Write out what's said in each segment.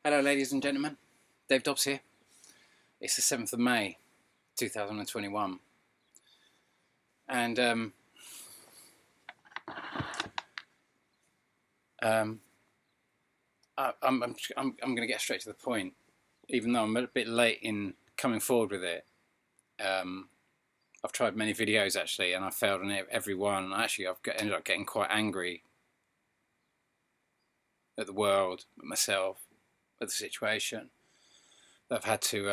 Hello ladies and gentlemen, Dave Dobbs here. It's the 7th of May 2021 and I'm going to get straight to the point, even though I'm a bit late in coming forward with it. I've tried many videos actually and I failed on every one. Actually I've ended up getting quite angry at the world, at myself, at the situation. I've had to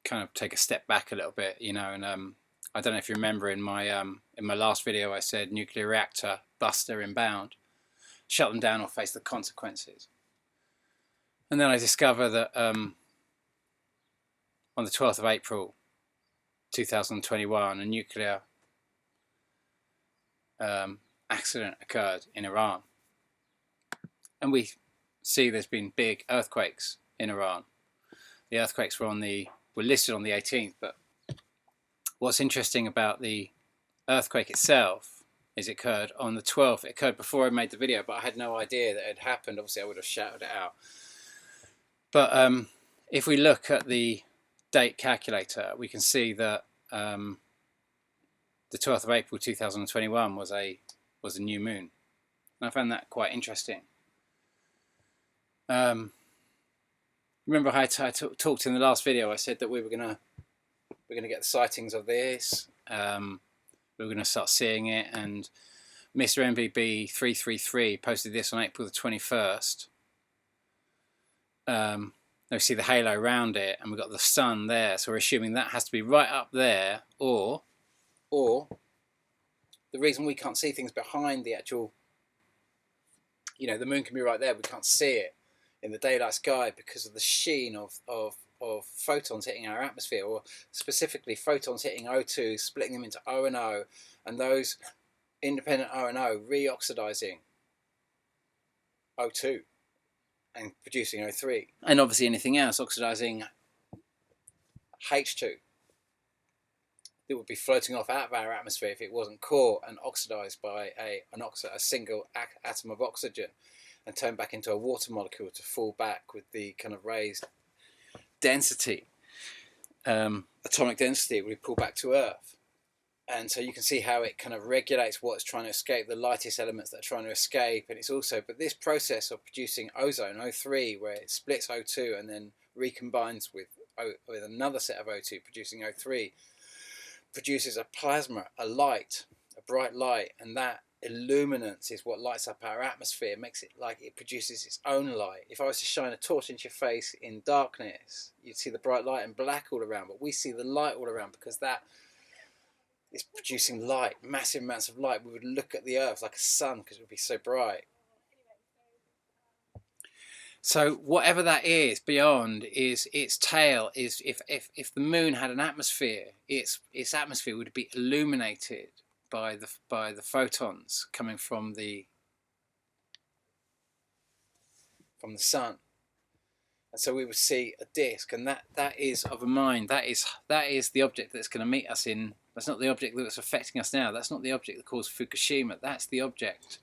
kind of take a step back a little bit, you know. And I don't know if you remember in my last video I said nuclear reactor buster inbound, shut them down or face the consequences. And then I discover that on the 12th of April 2021 a nuclear accident occurred in Iran, and we see there's been big earthquakes in Iran. The earthquakes were listed on the 18th, but what's interesting about the earthquake itself is it occurred on the 12th. It occurred before I made the video, but I had no idea that it had happened. Obviously I would have shouted it out. But if we look at the date calculator, we can see that the 12th of April 2021 was a new moon, and I found that quite interesting. Remember how I talked in the last video? I said that we're gonna get the sightings of this. We were gonna start seeing it, and Mr. MVB 333 posted this on April the 21st. We see the halo around it, and we've got the sun there, so we're assuming that has to be right up there, or the reason we can't see things behind the actual, you know, the moon can be right there, we can't see it in the daylight sky because of the sheen of photons hitting our atmosphere, or specifically photons hitting O2, splitting them into O and O, and those independent O and O reoxidizing O2 and producing O3, and obviously anything else oxidizing H2 that would be floating off out of our atmosphere if it wasn't caught and oxidized by a single atom of oxygen and turned back into a water molecule to fall back with the kind of raised density, atomic density. It would pull back to Earth. And so you can see how it kind of regulates what's trying to escape, the lightest elements that are trying to escape. And it's also, but this process of producing ozone, O3, where it splits O2 and then recombines with another set of O2 producing O3, produces a plasma, a light, a bright light, and that illuminance is what lights up our atmosphere, makes it like it produces its own light. If I was to shine a torch into your face in darkness, you'd see the bright light and black all around, but we see the light all around because that is producing light, massive amounts of light. We would look at the Earth like a sun because it would be so bright. So whatever that is beyond is its tail. Is if the moon had an atmosphere, its atmosphere would be illuminated by the photons coming from the sun, and so we would see a disk, and that is of a mind. That is the object that's going to meet us in. That's not the object that's affecting us now. That's not the object that caused Fukushima. That's the object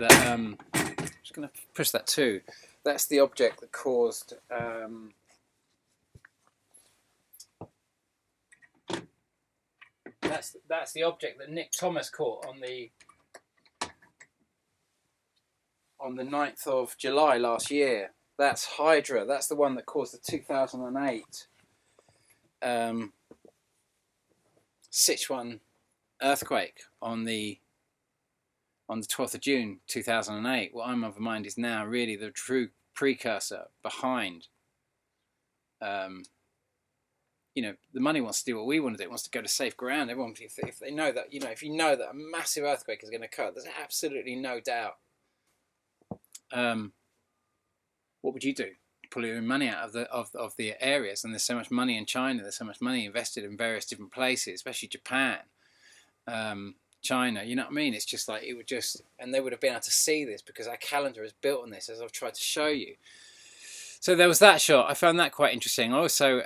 that I'm just going to push that too. That's the object that caused that's the object that Nick Thomas caught on the 9th of July last year. That's Hydra. That's the one that caused the 2008 Sichuan earthquake on the 12th of June 2008. What I'm of mind is now really the true precursor behind. You know, the money wants to do what we want to do. It wants to go to safe ground. Everyone, if they know that, you know, if you know that a massive earthquake is going to occur, there's absolutely no doubt. What would you do? Pull your money out of the areas, and there's so much money in China. There's so much money invested in various different places, especially Japan, China. You know what I mean? It's just like it would just, and they would have been able to see this because our calendar is built on this, as I've tried to show you. So there was that shot. I found that quite interesting. Also.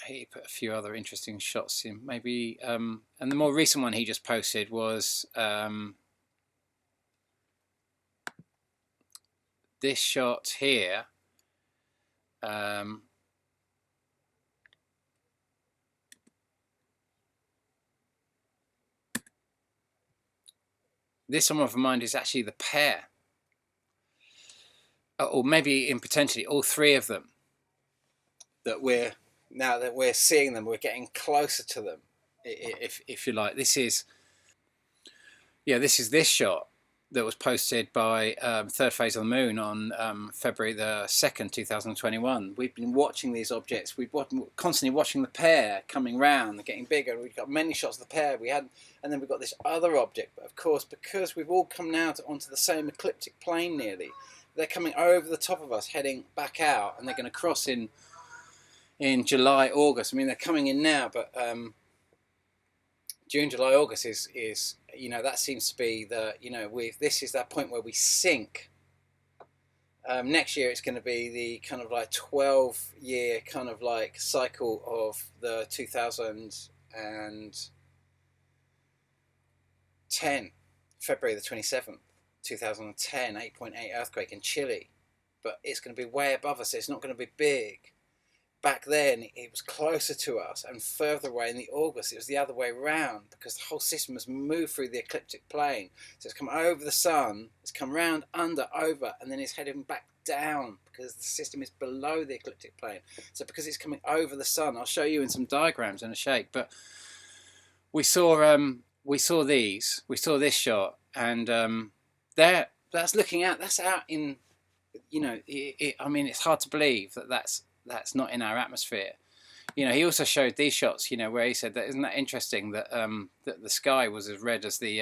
He put a few other interesting shots in, maybe, and the more recent one he just posted was this shot here, this I'm of mind is actually the pair, or maybe in potentially all three of them, that we're, now that we're seeing them, we're getting closer to them, if you like. This is, yeah, this is this shot that was posted by Third Phase of the Moon on February the 2nd, 2021. We've been watching these objects. We've constantly watching the pair coming round, they're getting bigger. We've got many shots of the pair. And then we've got this other object. But of course, because we've all come now onto the same ecliptic plane nearly, they're coming over the top of us, heading back out, and they're going to cross in July, August. I mean, they're coming in now, but June, July, August is that seems to be the, this is that point where we sync. Next year it's going to be the kind of like 12-year kind of like cycle of the 2010, February the 27th, 2010, 8.8 earthquake in Chile. But it's going to be way above us. It's not going to be big. Back then, it was closer to us and further away. In the August, it was the other way around, because the whole system has moved through the ecliptic plane. So it's come over the sun, it's come round, under, over, and then it's heading back down because the system is below the ecliptic plane. So because it's coming over the sun, I'll show you in some diagrams in a shake. But we saw this shot, and that's looking out. That's out in, I mean, it's hard to believe that that's not in our atmosphere. He also showed these shots, where he said that, isn't that interesting that that the sky was as red as the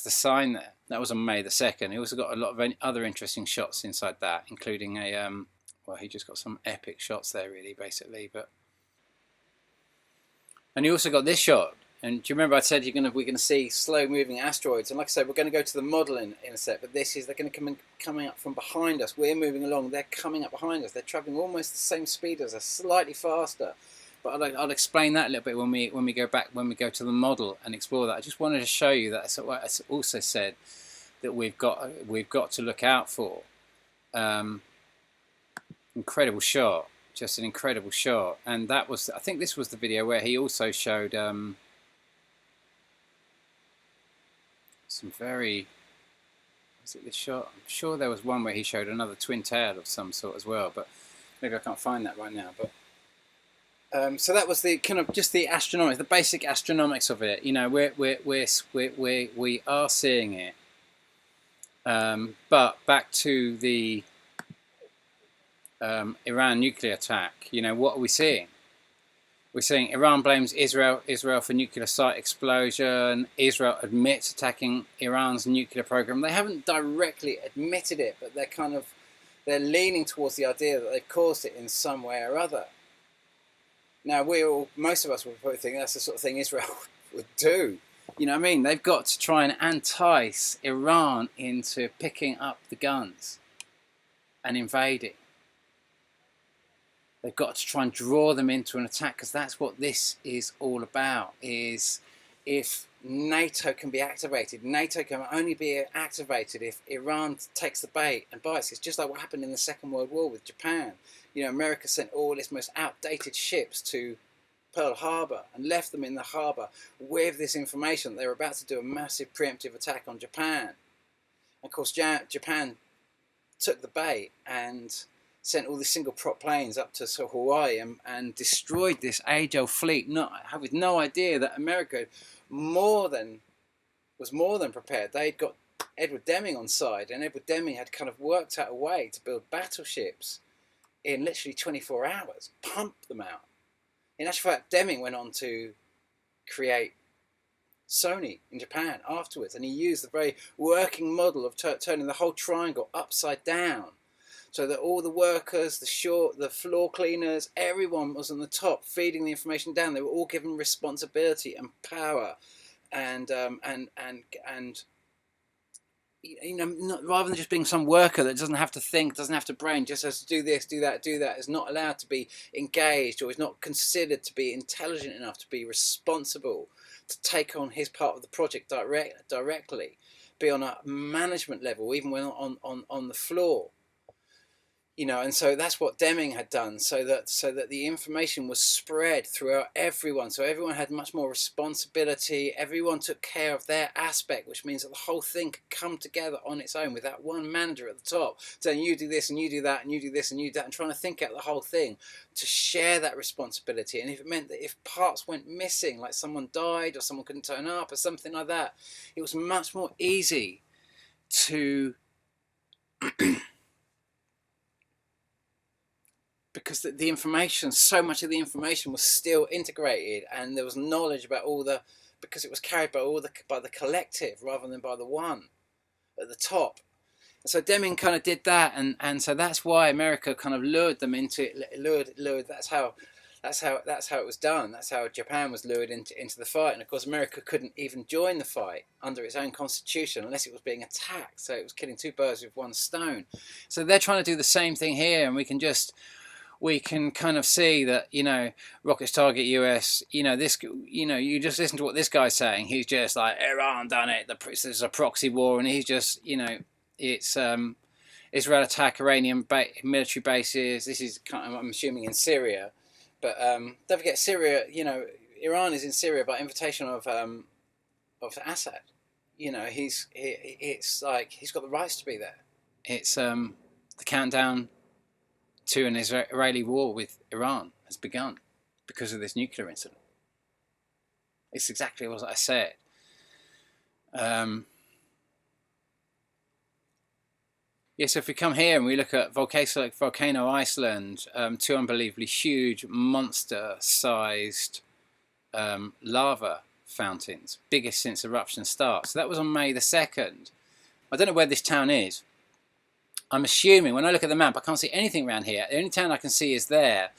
sign there. That was on May the 2nd. He also got a lot of other interesting shots inside that, including a well, he just got some epic shots there, really, basically. And he also got this shot. And do you remember I said we're going to see slow-moving asteroids? And like I said, we're going to go to the model in a sec. But they're going to coming up from behind us. We're moving along. They're coming up behind us. They're traveling almost the same speed as us, slightly faster. But I'll explain that a little bit when we go to the model and explore that. I just wanted to show you that I also said that we've got to look out for. Incredible shot, just an incredible shot. And that was, I think this was the video where he also showed. Some very, was it this shot? I'm sure there was one where he showed another twin tail of some sort as well, but maybe I can't find that right now. But so that was the kind of just the astronomics, the basic astronomics of it. We are seeing it. But back to the Iran nuclear attack. What are we seeing? We're seeing Iran blames Israel for nuclear site explosion. Israel admits attacking Iran's nuclear program. They haven't directly admitted it, but they're leaning towards the idea that they've caused it in some way or other. Now, most of us would probably think that's the sort of thing Israel would do. You know what I mean? They've got to try and entice Iran into picking up the guns and invading. They've got to try and draw them into an attack, because that's what this is all about, is if NATO can be activated. NATO can only be activated if Iran takes the bait and bites. It's just like what happened in the Second World War with Japan. America sent all its most outdated ships to Pearl Harbor and left them in the harbor with this information that they were about to do a massive preemptive attack on Japan. And of course, Japan took the bait and sent all these single prop planes up to Hawaii and destroyed this age-old fleet, with no idea that America was more than prepared. They'd got Edward Deming on side, and Edward Deming had kind of worked out a way to build battleships in literally 24 hours, pump them out. In actual fact, Deming went on to create Sony in Japan afterwards, and he used the very working model of turning the whole triangle upside down, so that all the workers, the floor cleaners, everyone was on the top, feeding the information down. They were all given responsibility and power, and rather than just being some worker that doesn't have to think, doesn't have to brain, just has to do this, do that, is not allowed to be engaged, or is not considered to be intelligent enough to be responsible, to take on his part of the project directly, be on a management level, even when on the floor. You know, and so that's what Deming had done, so that the information was spread throughout everyone, so everyone had much more responsibility, everyone took care of their aspect, which means that the whole thing could come together on its own without one manager at the top saying you do this and you do that and you do this and you do that, and trying to think out the whole thing to share that responsibility. And if it meant that if parts went missing, like someone died or someone couldn't turn up or something like that, it was much more easy to because the information, so much of the information was still integrated, and there was knowledge about all the, because it was carried by the collective rather than by the one at the top. And so Deming kind of did that, and so that's why America kind of lured them into lured. That's how it was done. That's how Japan was lured into the fight. And of course, America couldn't even join the fight under its own constitution unless it was being attacked. So it was killing two birds with one stone. So they're trying to do the same thing here, and we can kind of see that, you know, rockets target US, you know, this, you know, you just listen to what this guy's saying. He's just like, Iran done it, there's a proxy war, and he's just, you know, it's Israel attack Iranian military bases. This is kind of, I'm assuming, in Syria. But don't forget, Syria, you know, Iran is in Syria by invitation of Assad. You know, it's like he's got the rights to be there. It's the countdown to an Israeli war with Iran has begun because of this nuclear incident. It's exactly what I said. So if we come here and we look at Volcano Iceland, two unbelievably huge, monster-sized lava fountains, biggest since eruption start. So that was on May the 2nd. I don't know where this town is. I'm assuming, when I look at the map, I can't see anything around here. The only town I can see is there.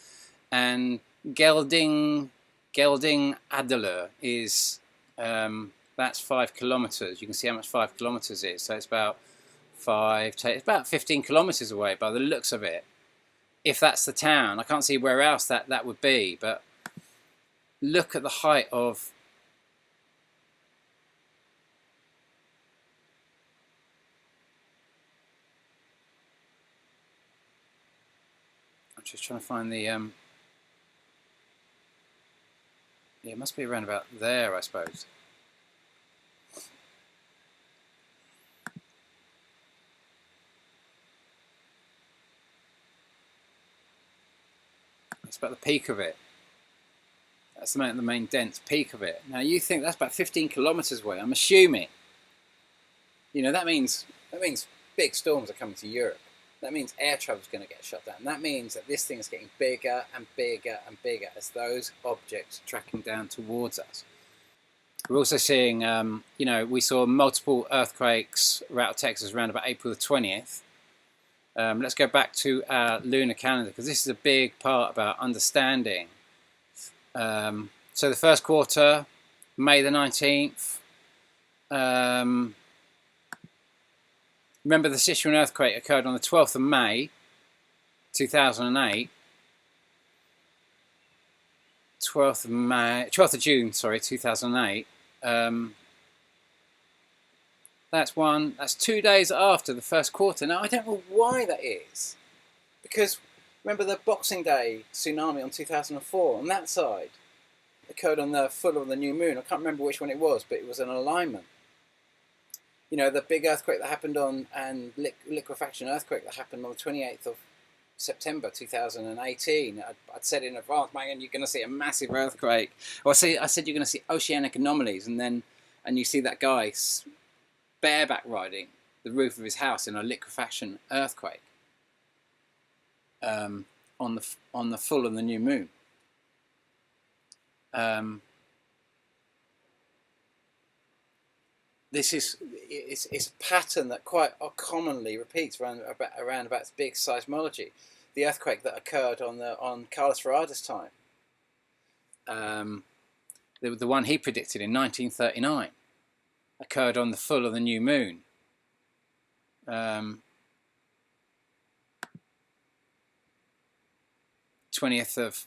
And Gelding Adeler is, that's 5 kilometres. You can see how much 5 kilometres is. So it's about it's about 15 kilometres away by the looks of it. If that's the town, I can't see where else that would be. But look at the height of... I'm just trying to find the... Yeah, it must be around about there, I suppose. It's about the peak of it. That's the main dense peak of it. Now you think that's about 15 kilometres away. I'm assuming. You know, that means big storms are coming to Europe. That means air travel is going to get shut down. That means that this thing is getting bigger and bigger and bigger as those objects are tracking down towards us. We're also seeing, you know, we saw multiple earthquakes around Texas around about April the 20th. Let's go back to our lunar calendar, because this is a big part about understanding. So the first quarter, May the 19th. Remember, the Sichuan earthquake occurred on the 12th of May, 2008. 12th of June, sorry, 2008. That's 2 days after the first quarter. Now, I don't know why that is. Because, remember the Boxing Day tsunami on 2004, on that side, occurred on the full of the new moon. I can't remember which one it was, but it was an alignment. You know, the big earthquake that happened and liquefaction earthquake that happened on the 28th of September 2018. I'd said in advance, man, you're going to see a massive earthquake. Or I said you're going to see oceanic anomalies, and you see that guy bareback riding the roof of his house in a liquefaction earthquake on the full of the new moon. It's a pattern that quite commonly repeats around about big seismology. The earthquake that occurred on Carlos Ferrada's time, the one he predicted in 1939, occurred on the full of the new moon. 20th of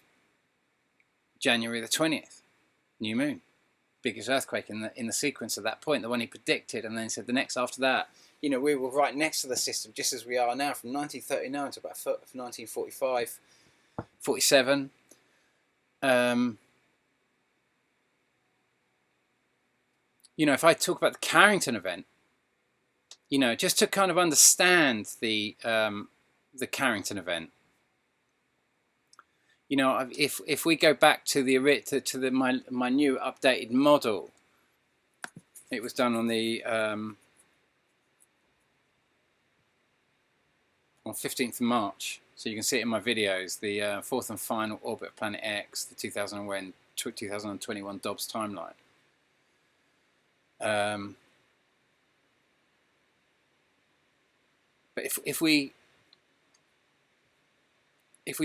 January the 20th, new moon. biggest earthquake in the sequence at that point, the one he predicted, and then said the next after that. You know, we were right next to the system, just as we are now, from 1939 to about 1945, 47. You know, if I talk about the Carrington event, you know, just to kind of understand the Carrington event, you know, if we go back to my new updated model, it was done on the on 15th of March, so you can see it in my videos, the fourth and final orbit of Planet X, the 2021 Dobbs timeline. But if we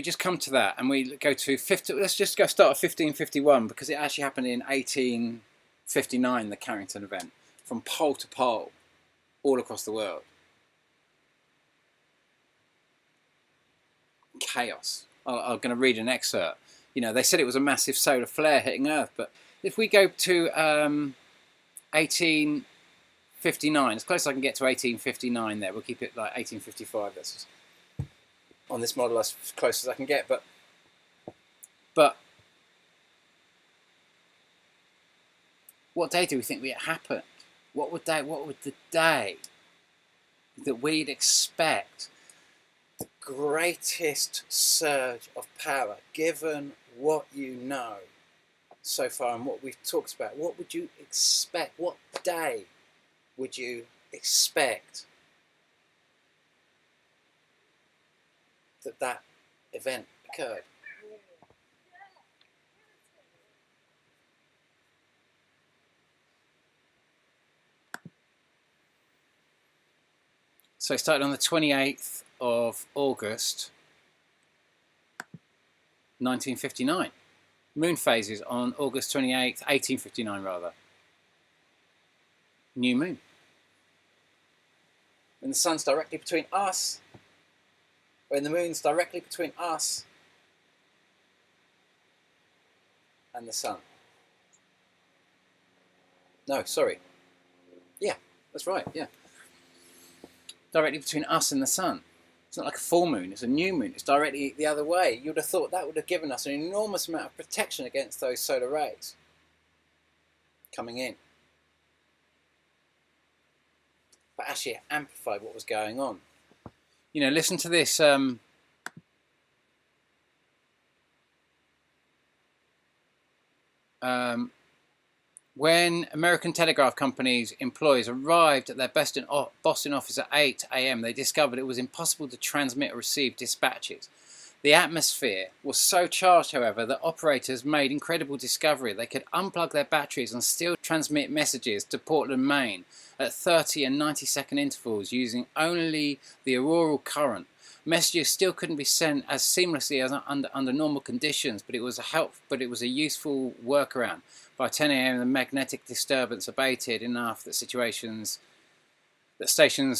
just come to that and we go to let's just go start at 1551, because it actually happened in 1859, the Carrington event, from pole to pole, all across the world. Chaos. I'm going to read an excerpt. You know, they said it was a massive solar flare hitting Earth, but if we go to 1859, as close as I can get to 1859 there, we'll keep it like 1855, that's just, on this model, as close as I can get, but what day do we think it happened? What would the day that we'd expect the greatest surge of power, given what you know so far and what we've talked about? What would you expect? What day would you expect that event occurred? So it started on the 28th of August 1959. Moon phases on August 28th, 1859 rather. New moon. When the sun's directly between us, when the moon's directly between us and the sun. No, sorry. Yeah, that's right, yeah. Directly between us and the sun. It's not like a full moon, it's a new moon. It's directly the other way. You would have thought that would have given us an enormous amount of protection against those solar rays coming in. But actually it amplified what was going on. You know, listen to this. When American Telegraph Company's employees arrived at their Boston office at 8 a.m., they discovered it was impossible to transmit or receive dispatches. The atmosphere was so charged, however, that operators made incredible discovery. They could unplug their batteries and still transmit messages to Portland, Maine at 30 and 90-second intervals using only the auroral current. Messages still couldn't be sent as seamlessly as under normal conditions, but it was a useful workaround. By 10 a.m. the magnetic disturbance abated enough that stations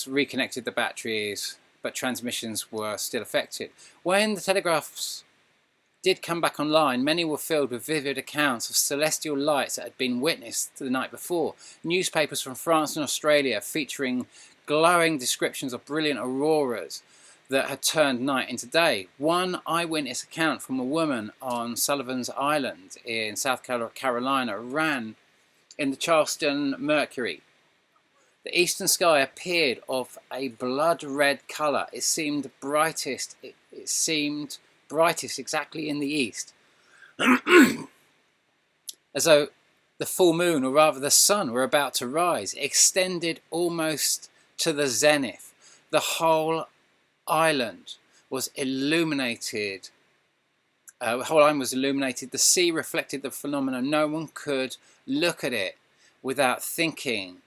reconnected the batteries, but transmissions were still affected. When the telegraphs did come back online, many were filled with vivid accounts of celestial lights that had been witnessed the night before. Newspapers from France and Australia featuring glowing descriptions of brilliant auroras that had turned night into day. One eyewitness account from a woman on Sullivan's Island in South Carolina ran in the Charleston Mercury. The eastern sky appeared of a blood red colour. It seemed brightest exactly in the east, as though the full moon, or rather the sun, were about to rise. It extended almost to the zenith. The whole island was illuminated. The whole island was illuminated. The sea reflected the phenomenon. No one could look at it without thinking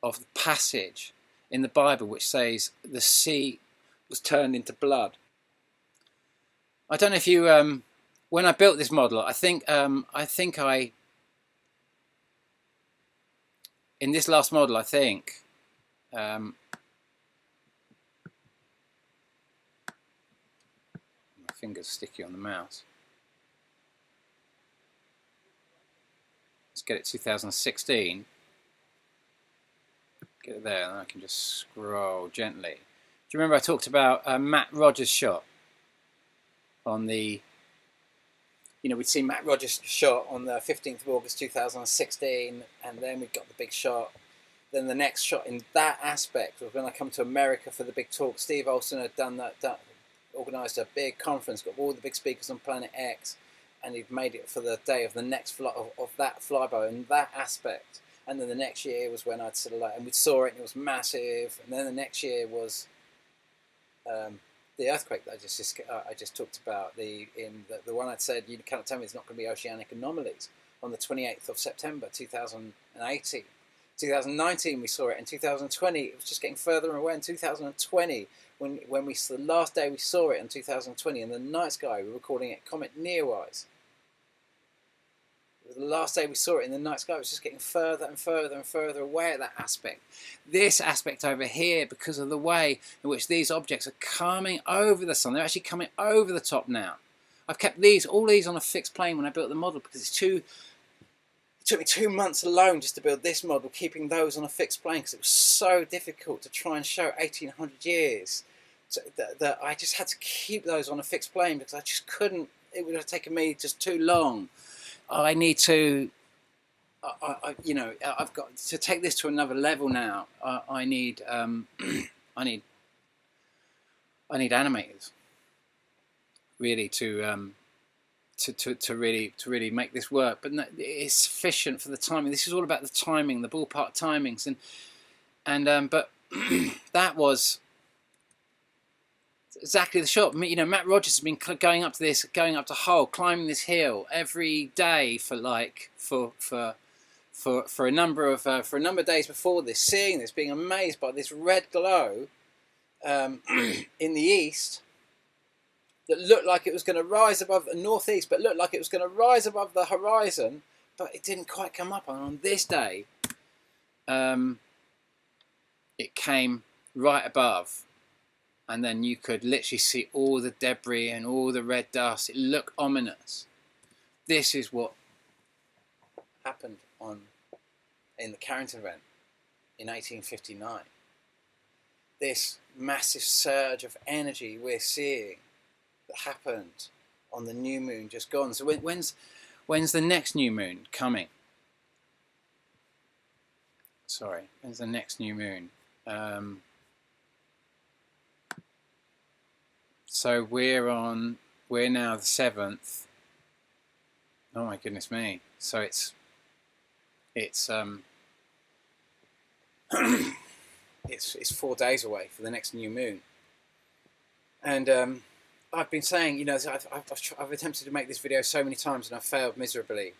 of the passage in the Bible which says the sea was turned into blood. I don't know if you, when I built this model, I think in this last model, I think, my finger's sticky on the mouse. Let's get it 2016. Get it there, and I can just scroll gently. Do you remember I talked about Matt Rogers' shot on the, we'd seen Matt Rogers' shot on the 15th of August 2016, and then we got the big shot. Then the next shot in that aspect was when I come to America for the big talk. Steve Olsen had organised a big conference, got all the big speakers on Planet X, and he'd made it for the day of the next flight of that flyby in that aspect. And then the next year was when I'd sort of and we saw it, and it was massive. And then the next year was the earthquake that I just talked about. The one I'd said, you cannot tell me there's not going to be oceanic anomalies, on the 28th of September 2018. 2019 we saw it. In 2020 it was just getting further away. In 2020, when the last day we saw it in 2020 in the night sky, we were calling it Comet Neowise. The last day we saw it in the night sky, it was just getting further and further and further away at that aspect. This aspect over here, because of the way in which these objects are coming over the sun, they're actually coming over the top now. I've kept all these on a fixed plane when I built the model, because it took me 2 months alone just to build this model, keeping those on a fixed plane, because it was so difficult to try and show 1800 years. So that I just had to keep those on a fixed plane, because I just couldn't, it would have taken me just too long. I need to, I've got to take this to another level now. I need animators really to really make this work. But no, it's sufficient for the timing. This is all about the timing, the ballpark timings, but that was exactly the shot. Matt Rogers has been going up to Hull, climbing this hill every day for a number of days before this, seeing this, being amazed by this red glow in the east that looked like it was going to rise above the northeast, but looked like it was going to rise above the horizon, but it didn't quite come up. And on this day, it came right above. And then you could literally see all the debris and all the red dust. It looked ominous. This is what happened in the Carrington Event in 1859. This massive surge of energy we're seeing that happened on the new moon just gone. So when's the next new moon coming? Sorry, when's the next new moon? So we're now the 7th. Oh my goodness me. So it's it's 4 days away for the next new moon. And I've been saying, I've attempted to make this video so many times and I've failed miserably.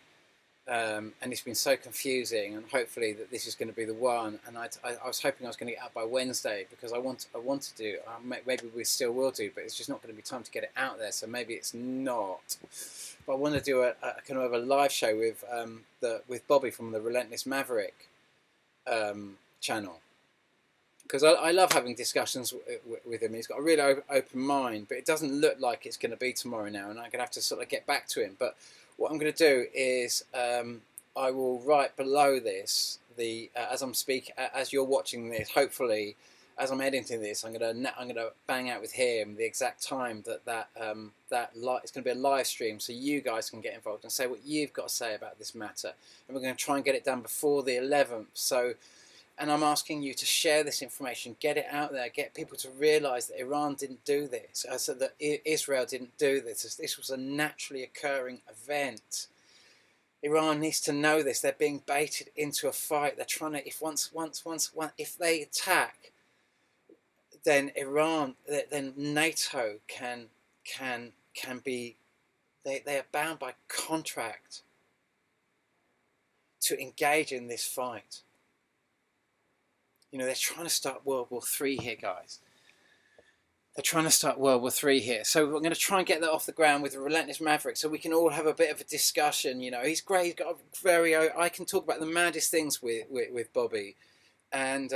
And it's been so confusing, and hopefully that this is going to be the one. And I was hoping I was going to get out by Wednesday, because I want to do, maybe we still will do, but it's just not going to be time to get it out there, so maybe it's not. But I want to do a kind of a live show with Bobby from the Relentless Maverick channel, because I love having discussions with him. He's got a really open mind, but it doesn't look like it's going to be tomorrow now, and I'm going to have to sort of get back to him. But what I'm going to do is I will write below this as you're watching this. Hopefully, as I'm editing this, I'm going to bang out with him the exact time that it's going to be a live stream, so you guys can get involved and say what you've got to say about this matter. And we're going to try and get it done before the 11th. And I'm asking you to share this information, get it out there, get people to realise that Iran didn't do this, so that Israel didn't do this. This was a naturally occurring event. Iran needs to know this. They're being baited into a fight. They're trying to, if they attack, then NATO can be, they are bound by contract to engage in this fight. They're trying to start World War III here, guys. They're trying to start World War III here. So we're going to try and get that off the ground with the Relentless Maverick, so we can all have a bit of a discussion. He's great. He's got a I can talk about the maddest things with Bobby, and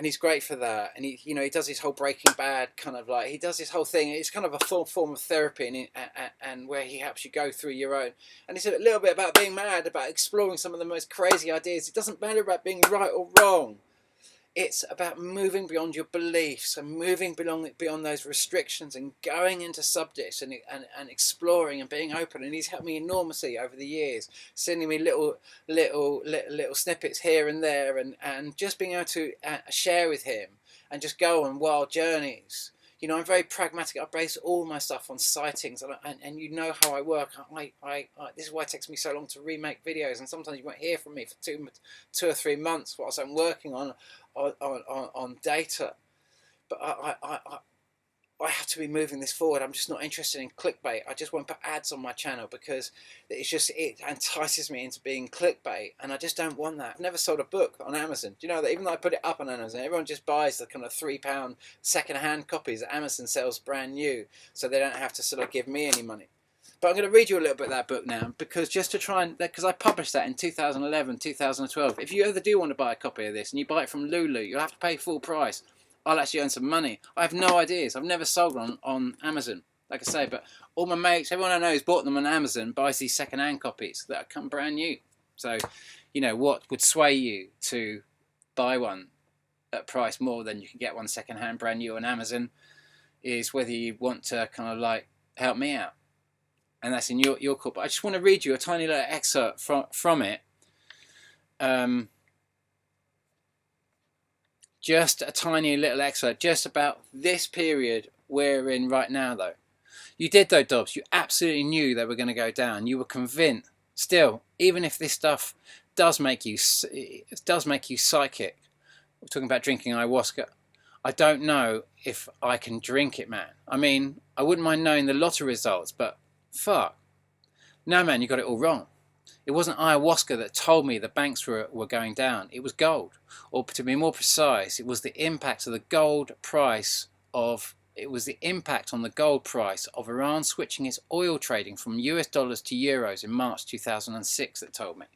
and he's great for that. And he, you know, he does his whole Breaking Bad kind of like, he does his whole thing. It's kind of a full form of therapy, and where he helps you go through your own. And it's a little bit about being mad, about exploring some of the most crazy ideas. It doesn't matter about being right or wrong. It's about moving beyond your beliefs and moving beyond those restrictions and going into subjects and exploring and being open. And he's helped me enormously over the years, sending me little snippets here and there, and just being able to share with him and just go on wild journeys. You know, I'm very pragmatic. I base all my stuff on sightings, and you know how I work. This is why it takes me so long to remake videos, and sometimes you won't hear from me for two or 3 months whilst I'm working on data. But I have to be moving this forward. I'm just not interested in clickbait. I just won't put ads on my channel because it entices me into being clickbait, and I just don't want that. I've never sold a book on Amazon. Do you know that even though I put it up on Amazon, everyone just buys the kind of £3 second-hand copies that Amazon sells brand new, so they don't have to sort of give me any money. But I'm going to read you a little bit of that book now, because just to try and, because I published that in 2011, 2012. If you ever do want to buy a copy of this and you buy it from Lulu, you'll have to pay full price. I'll actually earn some money. I have no ideas. I've never sold one on Amazon, like I say, but all my mates, everyone I know who's bought them on Amazon buys these second-hand copies that come brand new. So, you know, what would sway you to buy one at a price more than you can get one second-hand brand new on Amazon is whether you want to kind of like help me out. And that's in your call. But I just want to read you a tiny little excerpt from it. Just a tiny little excerpt, just about this period we're in right now, though. You did, though, Dobbs. You absolutely knew they were going to go down. You were convinced. Still, even if this stuff does make you psychic, we're talking about drinking ayahuasca, I don't know if I can drink it, man. I mean, I wouldn't mind knowing the lottery results, but fuck. No, man, you got it all wrong. It wasn't ayahuasca that told me the banks were going down. It was gold. Or to be more precise, it was the impact of the gold price of... It was the impact on the gold price of Iran switching its oil trading from US dollars to euros in March 2006 that told me.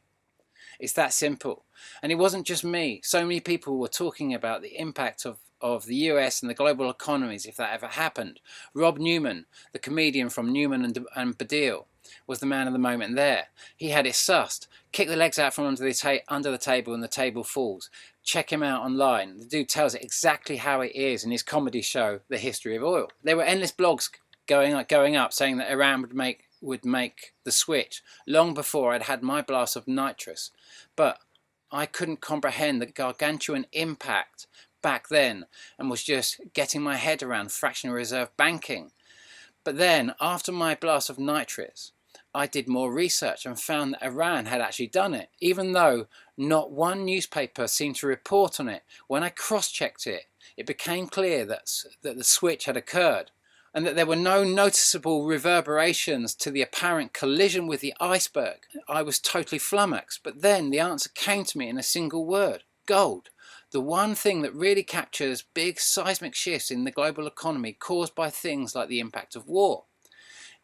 It's that simple. And it wasn't just me. So many people were talking about the impact of the US and the global economies if that ever happened. Rob Newman, the comedian from Newman and Baddiel, was the man of the moment there. He had it sussed. Kick the legs out from under the table and the table falls. Check him out online. The dude tells it exactly how it is in his comedy show, The History of Oil. There were endless blogs going up saying that Iran would make the switch long before I'd had my blast of nitrous. But I couldn't comprehend the gargantuan impact back then and was just getting my head around fractional reserve banking. But then, after my blast of nitrous, I did more research and found that Iran had actually done it, even though not one newspaper seemed to report on it. When I cross-checked it, it became clear that the switch had occurred and that there were no noticeable reverberations to the apparent collision with the iceberg. I was totally flummoxed, but then the answer came to me in a single word: gold. The one thing that really captures big seismic shifts in the global economy caused by things like the impact of war.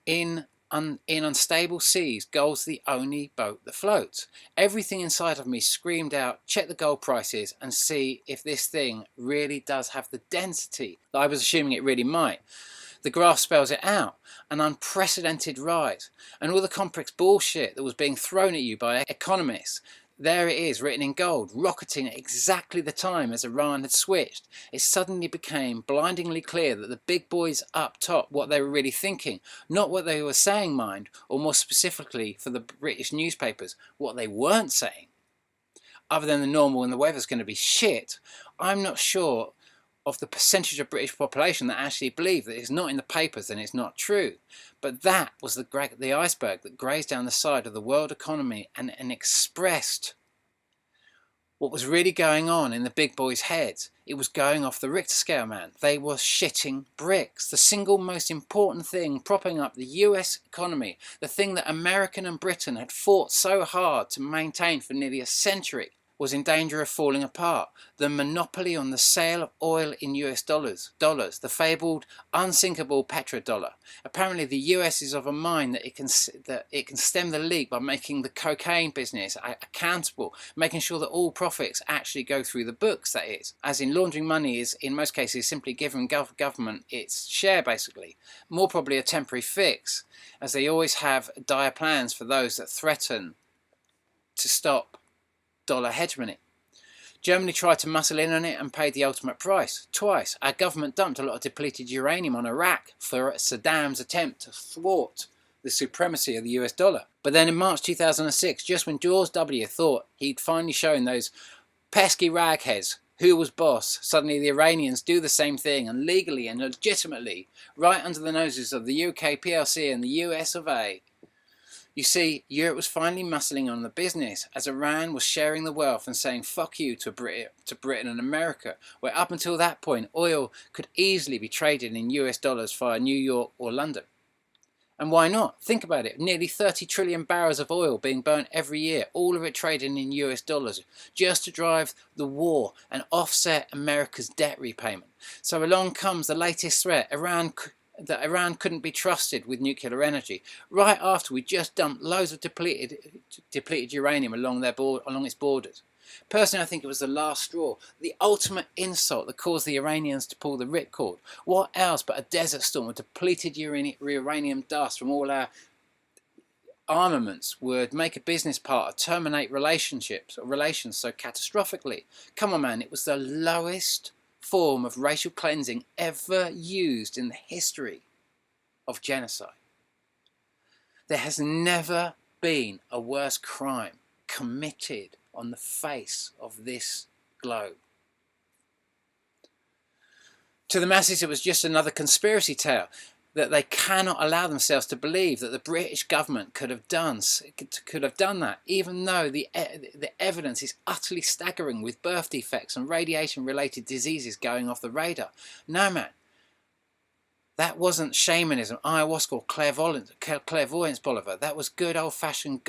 In unstable seas, gold's the only boat that floats. Everything inside of me screamed out, check the gold prices and see if this thing really does have the density that I was assuming it really might. The graph spells it out, an unprecedented rise, and all the complex bullshit that was being thrown at you by economists. There it is, written in gold, rocketing at exactly the time as Iran had switched. It suddenly became blindingly clear that the big boys up top, what they were really thinking, not what they were saying, mind, or more specifically for the British newspapers, what they weren't saying. Other than the normal and the weather's going to be shit, I'm not sure of the percentage of British population that actually believe that it's not in the papers and it's not true. But that was the iceberg that grazed down the side of the world economy and expressed what was really going on in the big boys' heads. It was going off the Richter scale, man. They were shitting bricks. The single most important thing propping up the US economy, the thing that America and Britain had fought so hard to maintain for nearly a century, was in danger of falling apart. The monopoly on the sale of oil in US dollars, the fabled unsinkable petrodollar. Apparently the US is of a mind that it can stem the leak by making the cocaine business accountable, making sure that all profits actually go through the books, that is. As in, laundering money is in most cases simply giving government its share, basically. More probably a temporary fix, as they always have dire plans for those that threaten to stop dollar hegemony. Germany tried to muscle in on it and paid the ultimate price, twice. Our government dumped a lot of depleted uranium on Iraq for Saddam's attempt to thwart the supremacy of the US dollar. But then in March 2006, just when George W. thought he'd finally shown those pesky ragheads who was boss, suddenly the Iranians do the same thing, and legally and legitimately, right under the noses of the UK PLC and the US of A. You see, Europe was finally muscling on the business, as Iran was sharing the wealth and saying fuck you to Britain and America, where up until that point oil could easily be traded in US dollars via New York or London. And why not? Think about it, nearly 30 trillion barrels of oil being burnt every year, all of it traded in US dollars, just to drive the war and offset America's debt repayment. So along comes the latest threat, that Iran couldn't be trusted with nuclear energy, right after we just dumped loads of depleted uranium along its borders. Personally, I think it was the last straw, the ultimate insult that caused the Iranians to pull the ripcord. What else but a desert storm with depleted uranium dust from all our armaments would make a business partner terminate relations so catastrophically? Come on, man, it was the lowest form of racial cleansing ever used in the history of genocide. There has never been a worse crime committed on the face of this globe. To the masses, it was just another conspiracy tale that they cannot allow themselves to believe that the British government could have done that, even though the evidence is utterly staggering, with birth defects and radiation-related diseases going off the radar. No, man. That wasn't shamanism, ayahuasca, or clairvoyance, Bolivar. That was good old-fashioned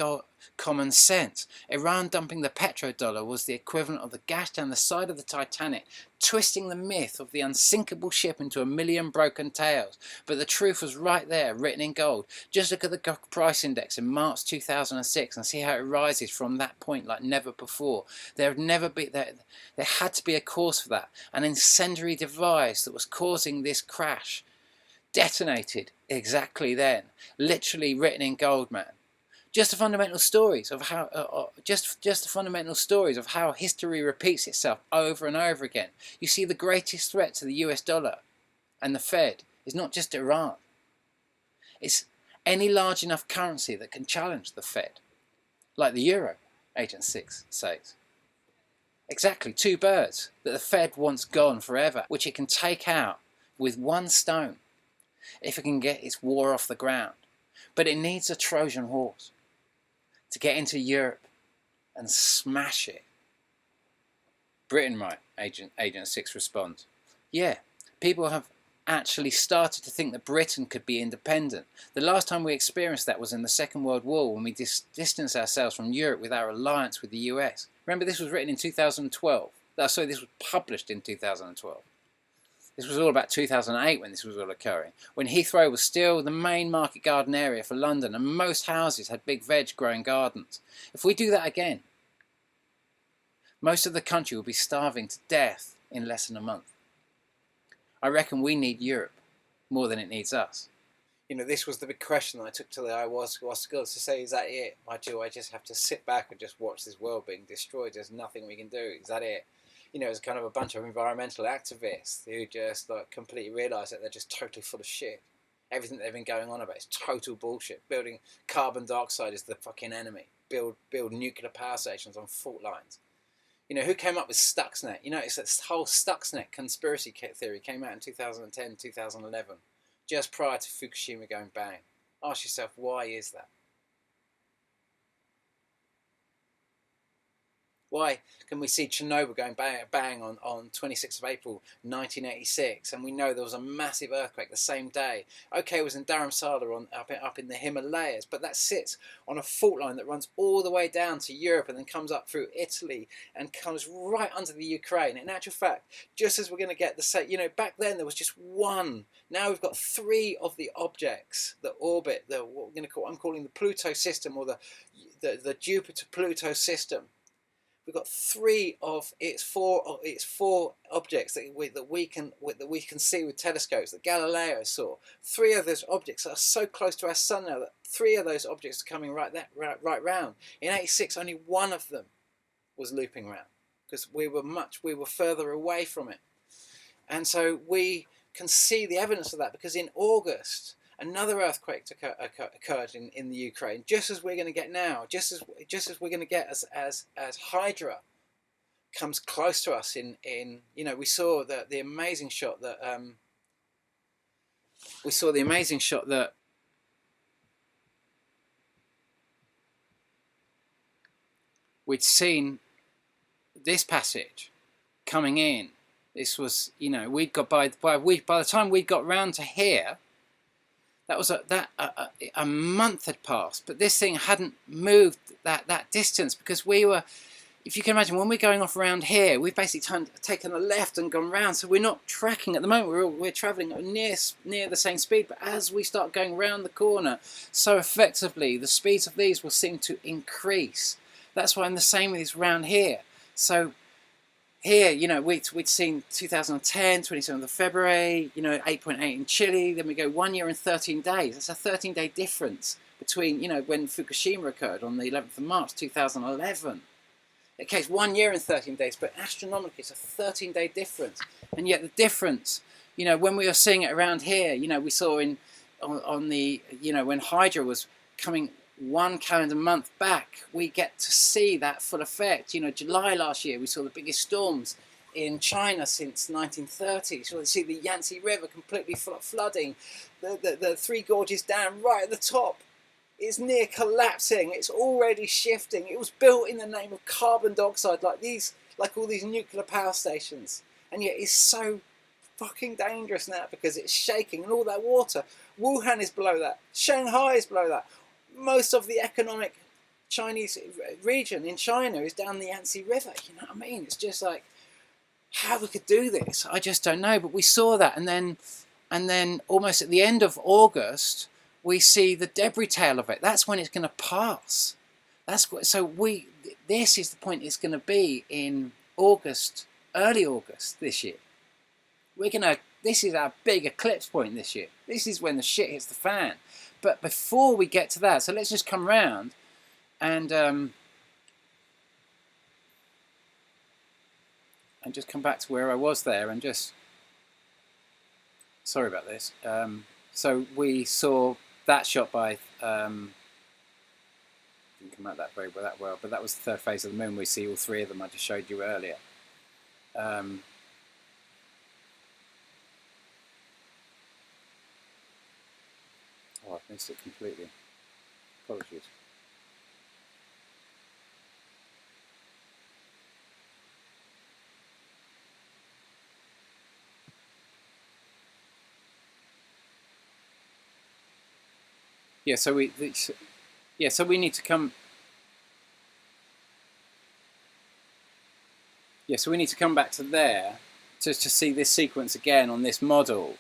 common sense. Iran dumping the petrodollar was the equivalent of the gash down the side of the Titanic, twisting the myth of the unsinkable ship into a million broken tales. But the truth was right there, written in gold. Just look at the price index in March 2006 and see how it rises from that point like never before. There had to be a cause for that. An incendiary device that was causing this crash detonated exactly then, literally written in gold, man. Just the fundamental stories of how, just the fundamental stories of how history repeats itself over and over again. You see, the greatest threat to the US dollar and the Fed is not just Iran. It's any large enough currency that can challenge the Fed, like the euro, Agent 6 says. Exactly, two birds that the Fed wants gone forever, which it can take out with one stone if it can get its war off the ground. But it needs a Trojan horse to get into Europe and smash it. Britain might, Agent 6 responds. Yeah, people have actually started to think that Britain could be independent. The last time we experienced that was in the Second World War, when we distanced ourselves from Europe with our alliance with the US. Remember, this was written in 2012. Sorry, this was published in 2012. This was all about 2008 when this was all occurring, when Heathrow was still the main market garden area for London and most houses had big veg growing gardens. If we do that again, most of the country will be starving to death in less than a month. I reckon we need Europe more than it needs us. You know, this was the big question that I took to the ayahuasca gods to say, is that it? Do I just have to sit back and just watch this world being destroyed? There's nothing we can do. Is that it? You know, it's kind of a bunch of environmental activists who just completely realise that they're just totally full of shit. Everything they've been going on about is total bullshit. Building carbon dioxide is the fucking enemy. Build nuclear power stations on fault lines. You know, who came up with Stuxnet? You know, it's this whole Stuxnet conspiracy theory came out in 2010, 2011, just prior to Fukushima going bang. Ask yourself, why is that? Why can we see Chernobyl going bang, bang on 26th of April 1986, and we know there was a massive earthquake the same day? Okay, it was in Dharamsala up in the Himalayas, but that sits on a fault line that runs all the way down to Europe and then comes up through Italy and comes right under the Ukraine. In actual fact, just as we're going to get the same, back then there was just one. Now we've got three of the objects that orbit I'm calling the Pluto system, or the Jupiter-Pluto system. We've got three of its four objects that we can see with telescopes that Galileo saw. Three of those objects are so close to our sun now that three of those objects are coming right round. In '86, only one of them was looping round because we were further away from it, and so we can see the evidence of that because in August another earthquake occurred in the Ukraine, just as we're going to get now, just as we're going to get as Hydra comes close to us. We saw the amazing shot that we'd seen this passage coming in. This was, we'd got by the time we got round to here. That was a month had passed, but this thing hadn't moved that distance because we were, if you can imagine, when we're going off around here, we've basically taken a left and gone round, so we're not tracking at the moment. We're travelling at near the same speed, but as we start going round the corner, so effectively the speeds of these will seem to increase. That's why I'm the same with these round here. So here, we'd seen 2010, 27th of February, 8.8 in Chile, then we go 1 year and 13 days. That's a 13-day difference between, when Fukushima occurred on the 11th of March, 2011. Okay, it's 1 year and 13 days, but astronomically it's a 13-day difference. And yet the difference, when we were seeing it around here, we saw when Hydra was coming 1 calendar month back, we get to see that full effect. July last year we saw the biggest storms in China since 1930. So we see the Yangtze River completely flooding, the Three Gorges Dam right at the top is near collapsing. It's already shifting. It was built in the name of carbon dioxide, like all these nuclear power stations, and yet it's so fucking dangerous now because it's shaking and all that water. Wuhan is below that. Shanghai is below that. Most of the economic Chinese region in China is down the Yangtze River. You know what I mean? It's just like, how we could do this, I just don't know. But we saw that, and then almost at the end of August, we see the debris tail of it. That's when it's going to pass. This is the point it's going to be in August, early August this year. This is our big eclipse point this year. This is when the shit hits the fan. But before we get to that, so let's just come round and just come back to where I was there and just, sorry about this. So we saw that shot by, didn't come out that well, but that was the third phase of the moon. We see all three of them I just showed you earlier. Oh, I've missed it completely. Apologies. Yeah, so we need to come. Yeah, so we need to come back to there to see this sequence again on this model.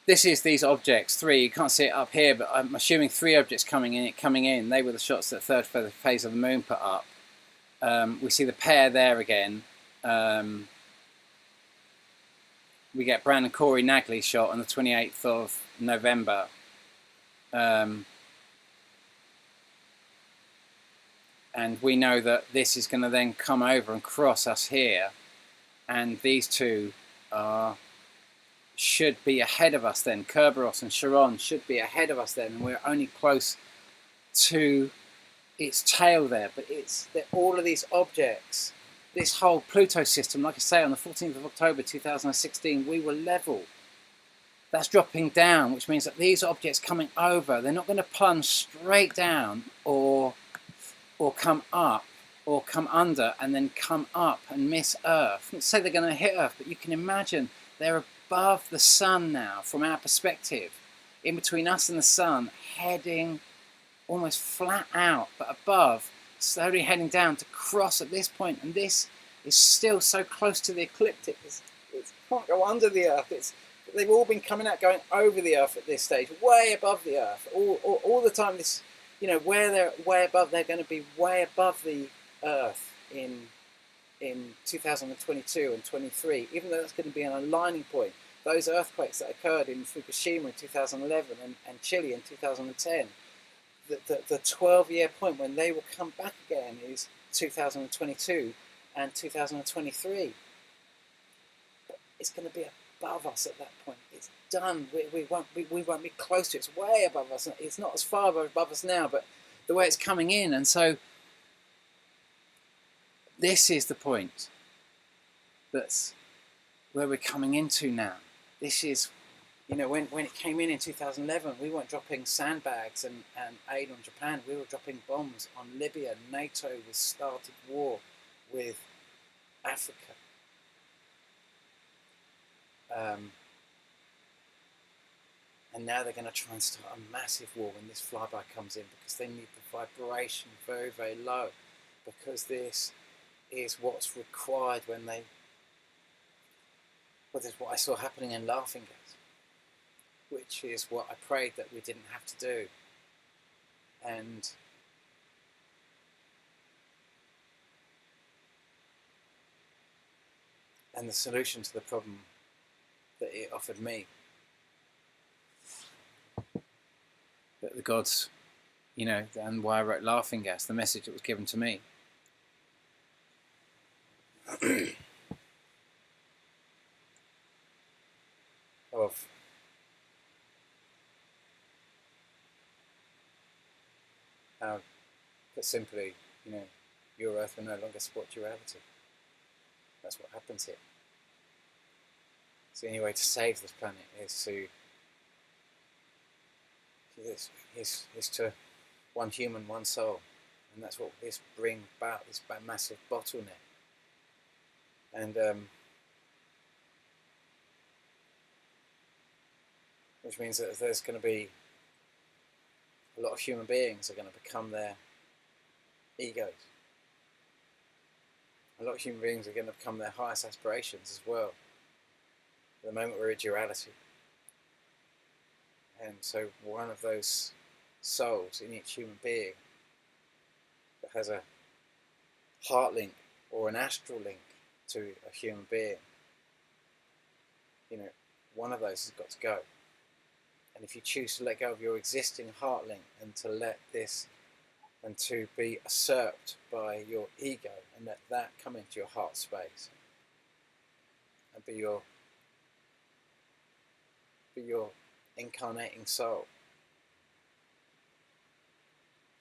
This is these objects, three. You can't see it up here, but I'm assuming three objects coming in. They were the shots that third phase of the moon put up. We see the pair there again. We get Brandon Corey Nagley's shot on the 28th of November. And we know that this is going to then come over and cross us here. And these two should be ahead of us then. Kerberos and Charon should be ahead of us then, and we're only close to its tail there. But all of these objects, this whole Pluto system, like I say, on the 14th of October 2016, we were level. That's dropping down, which means that these objects coming over, they're not going to plunge straight down or come up or come under and then come up and miss Earth. Let's say they're going to hit Earth, but you can imagine they're above the sun now from our perspective, in between us and the sun, heading almost flat out, but above, slowly heading down to cross at this point. And this is still so close to the ecliptic. It can't go under the Earth. They've all been coming out, going over the Earth at this stage, way above the Earth. All the time, this, where they're way above, they're going to be way above the Earth in 2022 and 23, even though that's going to be an aligning point. Those earthquakes that occurred in Fukushima in 2011 and Chile in 2010, the 12-year point when they will come back again is 2022 and 2023. But it's going to be above us at that point. It's done. We won't be close to it. It's way above us. It's not as far above us now, but the way it's coming in. And so this is the point that's where we're coming into now. This is, when it came in 2011, we weren't dropping sandbags and aid on Japan. We were dropping bombs on Libya. NATO was started war with Africa. And now they're going to try and start a massive war when this flyby comes in, because they need the vibration very, very low, because this is what's required when they... Well, this is what I saw happening in Laughing Gas, which is what I prayed that we didn't have to do. And the solution to the problem that it offered me, that the gods, and why I wrote Laughing Gas, the message that was given to me. Of how, put simply, your Earth will no longer support duality. That's what happens here. So the only way to save this planet is to one human, one soul, and that's what this brings about, this massive bottleneck. And which means that there's going to be a lot of human beings are going to become their egos. A lot of human beings are going to become their highest aspirations as well. At the moment we're in duality. And so one of those souls in each human being that has a heart link or an astral link to a human being, one of those has got to go. And if you choose to let go of your existing heart link and to let this, and to be usurped by your ego and let that come into your heart space and be your incarnating soul,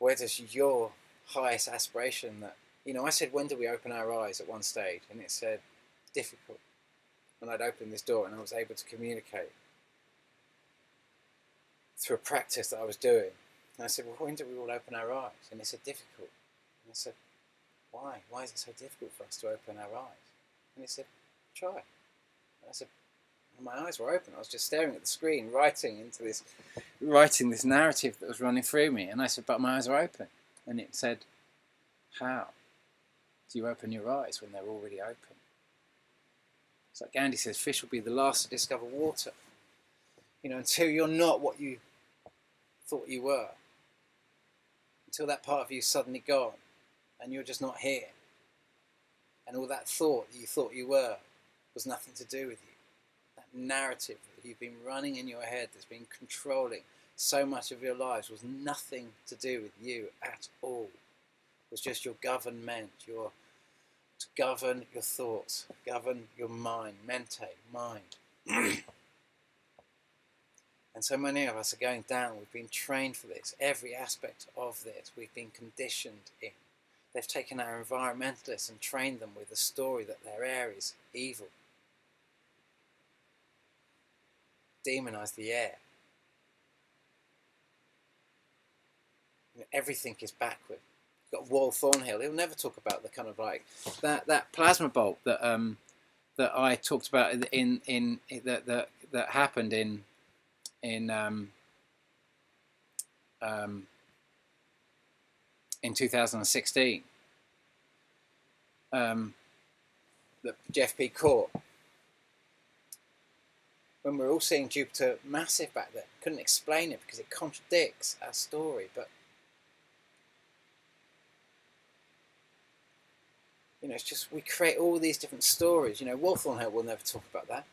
where does your highest aspiration that, I said, when do we open our eyes at one stage? And it said, difficult. And I'd opened this door and I was able to communicate through a practice that I was doing. And I said, well, when do we all open our eyes? And it said, difficult. And I said, why? Why is it so difficult for us to open our eyes? And he said, try. And I said, well, my eyes were open. I was just staring at the screen, writing this narrative that was running through me. And I said, but my eyes are open. And it said, how do you open your eyes when they're already open? It's like Gandhi says, fish will be the last to discover water. Until you're not what you thought you were, until that part of you is suddenly gone and you're just not here, and all that thought that you thought you were was nothing to do with you. That narrative that you've been running in your head that's been controlling so much of your lives was nothing to do with you at all. It was just your government, to govern your thoughts, govern your mind, mente, mind. And so many of us are going down. We've been trained for this. Every aspect of this we've been conditioned in. They've taken our environmentalists and trained them with the story that their air is evil. Demonized the air. Everything is backward. got Wall Thornhill. He'll never talk about the kind of like that plasma bolt that that I talked about in that happened in in 2016. That Jeff P. caught when we were all seeing Jupiter massive back then. Couldn't explain it because it contradicts our story, but you know, it's just we create all these different stories. You know, Wall Thornhill will never talk about that.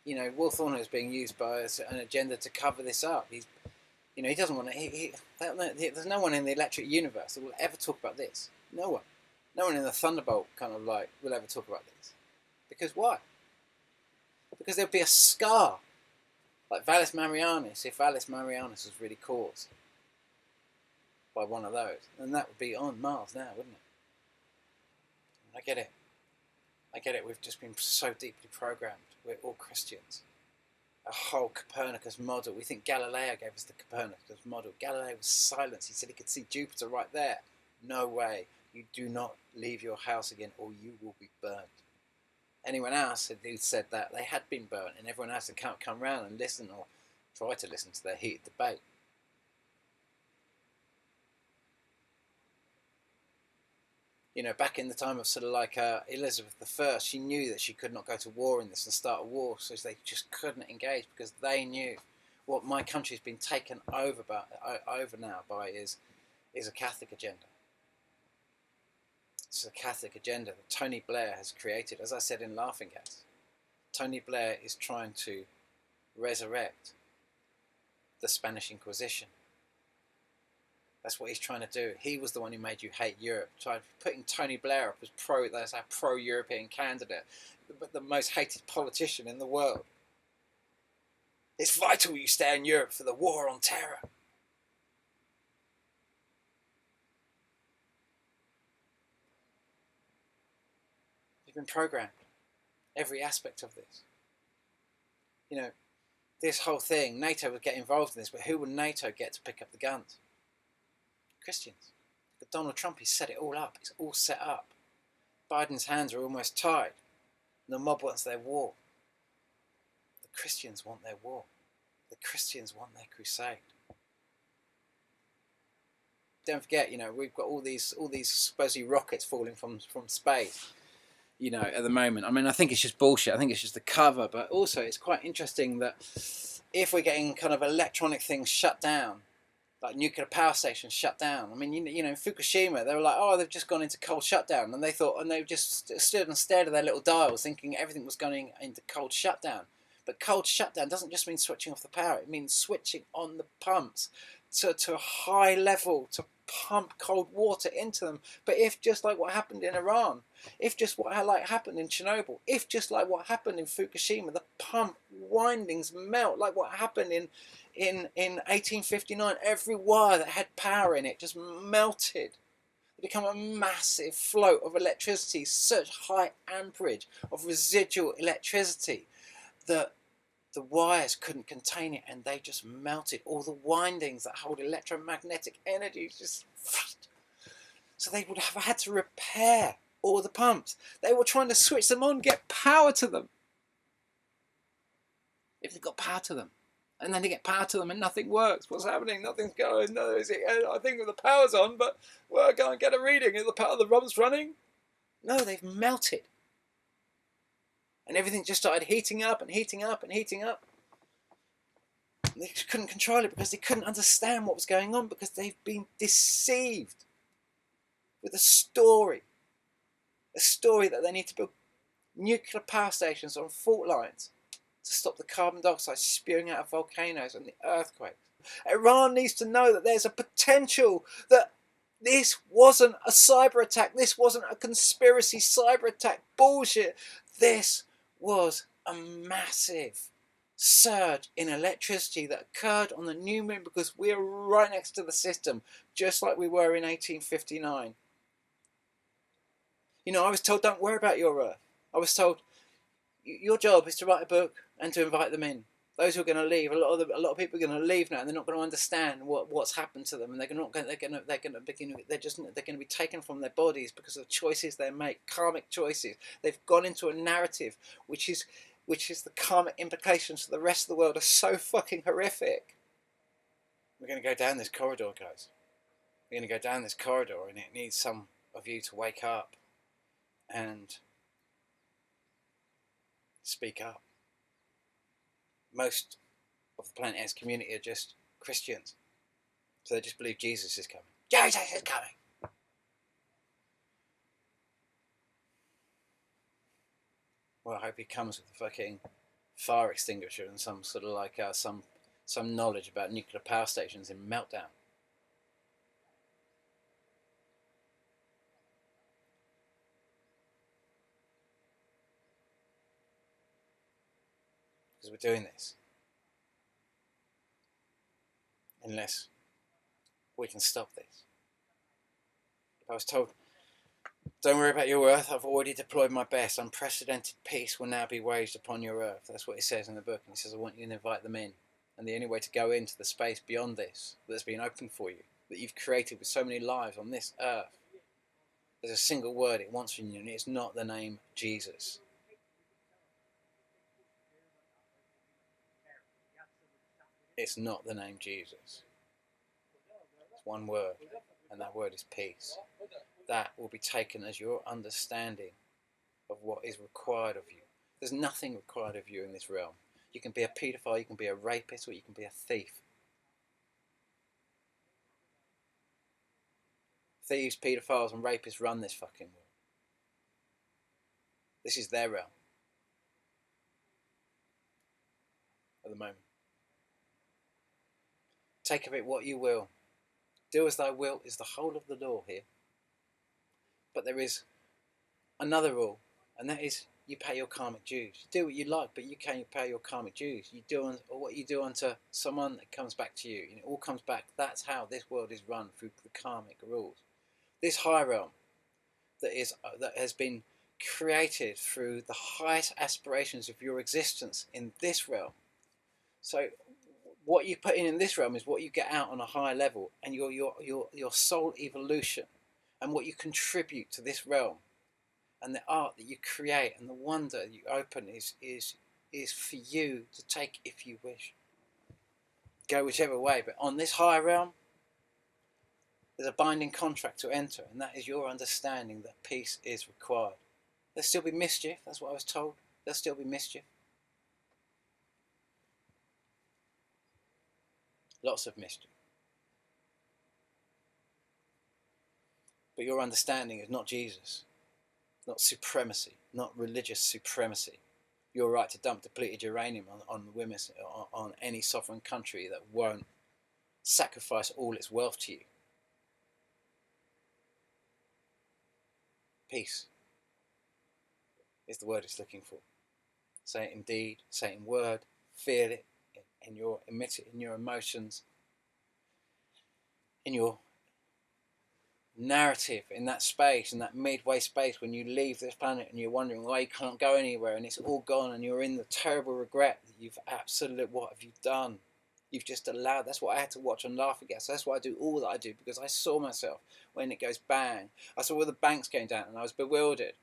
You know, Wall Thornhill is being used by an agenda to cover this up. He's, you know, he doesn't want to. There's no one in the electric universe that will ever talk about this. No one. No one in the Thunderbolt kind of like will ever talk about this. Because why? Because there'll be a scar, like Valles Marianis. If Valles Marianis was really caused by one of those, then that would be on Mars now, wouldn't it? I get it. I get it. We've just been so deeply programmed. We're all Christians. A whole Copernicus model. We think Galileo gave us the Copernicus model. Galileo was silenced. He said he could see Jupiter right there. No way. You do not leave your house again or you will be burnt. Anyone else who said that, they had been burnt, and everyone else had come round and listen or try to listen to their heated debate. You know, back in the time of sort of like Elizabeth I, she knew that she could not go to war in this and start a war, so they just couldn't engage because they knew what my country's been taken over now by is a Catholic agenda. It's a Catholic agenda that Tony Blair has created. As I said in Laughing Gas, Tony Blair is trying to resurrect the Spanish Inquisition. That's what he's trying to do. He was the one who made you hate Europe. Putting Tony Blair up as that's our pro-European candidate, but the most hated politician in the world. It's vital you stay in Europe for the war on terror. You've been programmed. Every aspect of this. You know, this whole thing, NATO would get involved in this, but who would NATO get to pick up the guns? Christians. But Donald Trump, he's set it all up. It's all set up. Biden's hands are almost tied. The mob wants their war. The Christians want their war. The Christians want their crusade. Don't forget, you know, we've got all these supposedly rockets falling from space. You know, at the moment. I mean, I think it's just bullshit. I think it's just the cover. But also, it's quite interesting that if we're getting kind of electronic things shut down, like nuclear power stations shut down. I mean, you know, in Fukushima, they were like, oh, they've just gone into cold shutdown. And they just stood and stared at their little dials thinking everything was going into cold shutdown. But cold shutdown doesn't just mean switching off the power. It means switching on the pumps to a high level to pump cold water into them. But if just like what happened in Iran, if just what happened in Chernobyl, if just like what happened in Fukushima, the pump windings melt like what happened in 1859, every wire that had power in it just melted. It became a massive float of electricity, such high amperage of residual electricity that the wires couldn't contain it and they just melted. All the windings that hold electromagnetic energy just... So they would have had to repair all the pumps. They were trying to switch them on, get power to them. If they got power to them. And then they get power to them and nothing works. What's happening? Nothing's going. No, I think the power's on, but well, go and get a reading. Is the power of the rob's running? No, they've melted. And everything just started heating up and heating up and heating up. And they couldn't control it because they couldn't understand what was going on because they've been deceived with a story. A story that they need to build nuclear power stations on fault lines to stop the carbon dioxide spewing out of volcanoes and the earthquakes. Iran needs to know that there's a potential that this wasn't a cyber attack. This wasn't a conspiracy cyber attack. Bullshit. This was a massive surge in electricity that occurred on the new moon because we are right next to the system, just like we were in 1859. You know, I was told, don't worry about your Earth. I was told, your job is to write a book and to invite them in. Those who are going to leave, a lot of people are going to leave now, and they're not going to understand what's happened to them, and they're going to be taken from their bodies because of choices they make, karmic choices. They've gone into a narrative which is the karmic implications for the rest of the world are so fucking horrific. We're going to go down this corridor, guys. We're going to go down this corridor, and it needs some of you to wake up and speak up. Most of the Planet X community are just Christians, so they just believe Jesus is coming. Jesus is coming. Well, I hope he comes with a fucking fire extinguisher and some sort of like some knowledge about nuclear power stations in meltdown. Because we're doing this unless we can stop this. I was told, don't worry about your Earth, I've already deployed my best. Unprecedented peace will now be waged upon your Earth. That's what he says in the book, and he says, I want you to invite them in. And the only way to go into the space beyond this, that's been opened for you, that you've created with so many lives on this Earth, there's a single word it wants from you, and it's not the name Jesus. It's not the name Jesus. It's one word, and that word is peace. That will be taken as your understanding of what is required of you. There's nothing required of you in this realm. You can be a paedophile, you can be a rapist, or you can be a thief. Thieves, paedophiles, and rapists run this fucking world. This is their realm at the moment. Take of it what you will. Do as thy will is the whole of the law here. But there is another rule, and that is you pay your karmic dues. You do what you like, but you can pay your karmic dues. You do what you do unto someone, that comes back to you. It all comes back. That's how this world is run, through the karmic rules. This high realm that has been created through the highest aspirations of your existence in this realm. So what you put in this realm is what you get out on a higher level, and your soul evolution, and what you contribute to this realm, and the art that you create, and the wonder that you open is for you to take if you wish. Go whichever way, but on this higher realm, there's a binding contract to enter, and that is your understanding that peace is required. There'll still be mischief, that's what I was told. There'll still be mischief. Lots of mischief. But your understanding is not Jesus, not supremacy, not religious supremacy. Your right to dump depleted uranium on women, on any sovereign country that won't sacrifice all its wealth to you. Peace is the word it's looking for. Say it in deed, say it in word, feel it emit it in your emotions, in your narrative, in that space, in that midway space when you leave this planet and you're wondering why you can't go anywhere, and it's all gone, and you're in the terrible regret that you've what have you done? You've just allowed. That's what I had to watch and laugh against. So that's why I do all that I do, because I saw myself when it goes bang. I saw all the banks going down, and I was bewildered.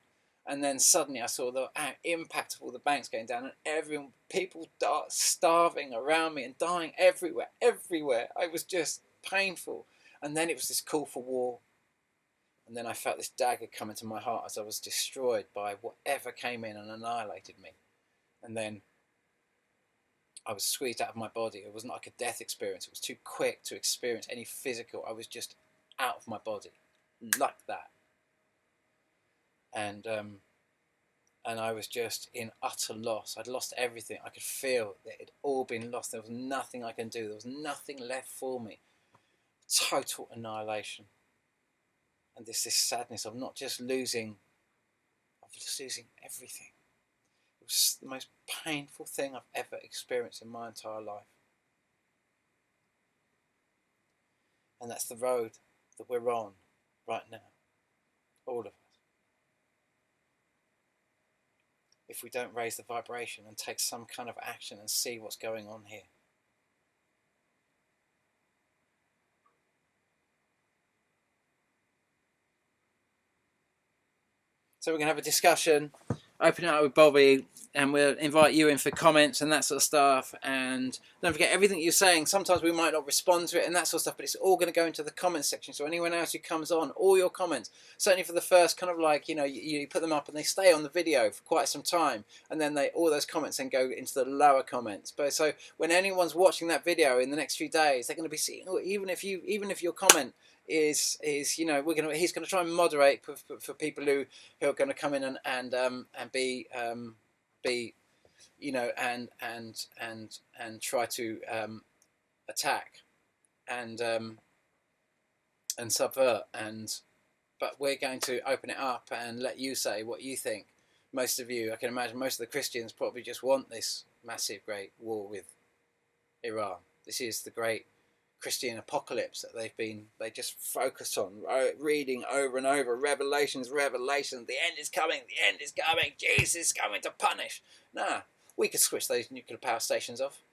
And then suddenly I saw the impact of all the banks going down, and people starving around me and dying everywhere. It was just painful. And then it was this call for war. And then I felt this dagger come into my heart as I was destroyed by whatever came in and annihilated me. And then I was squeezed out of my body. It wasn't like a death experience. It was too quick to experience any physical. I was just out of my body, like that. And I was just in utter loss. I'd lost everything. I could feel that it had all been lost. There was nothing I can do. There was nothing left for me. Total annihilation. And this sadness of not just losing, of just losing everything. It was the most painful thing I've ever experienced in my entire life. And that's the road that we're on right now. All of us. if we don't raise the vibration and take some kind of action and see what's going on here. So we're going to have a discussion, open it up with Bobby, and we'll invite you in for comments and that sort of stuff. And don't forget, everything you're saying, sometimes we might not respond to it and that sort of stuff, but it's all going to go into the comments section. So anyone else who comes on, all your comments, certainly for the first kind of like, you put them up and they stay on the video for quite some time, and then all those comments then go into the lower comments. But so when anyone's watching that video in the next few days, they're going to be seeing, even if your comment is he's going to try and moderate for people who are going to come in and be and try to attack and subvert, but we're going to open it up and let you say what you think. Most of you, I can imagine, most of the Christians probably just want this massive, great war with Iran. This is the great Christian apocalypse that they just focus on, reading over and over, revelations, the end is coming, Jesus is coming to punish. Nah, we could switch those nuclear power stations off.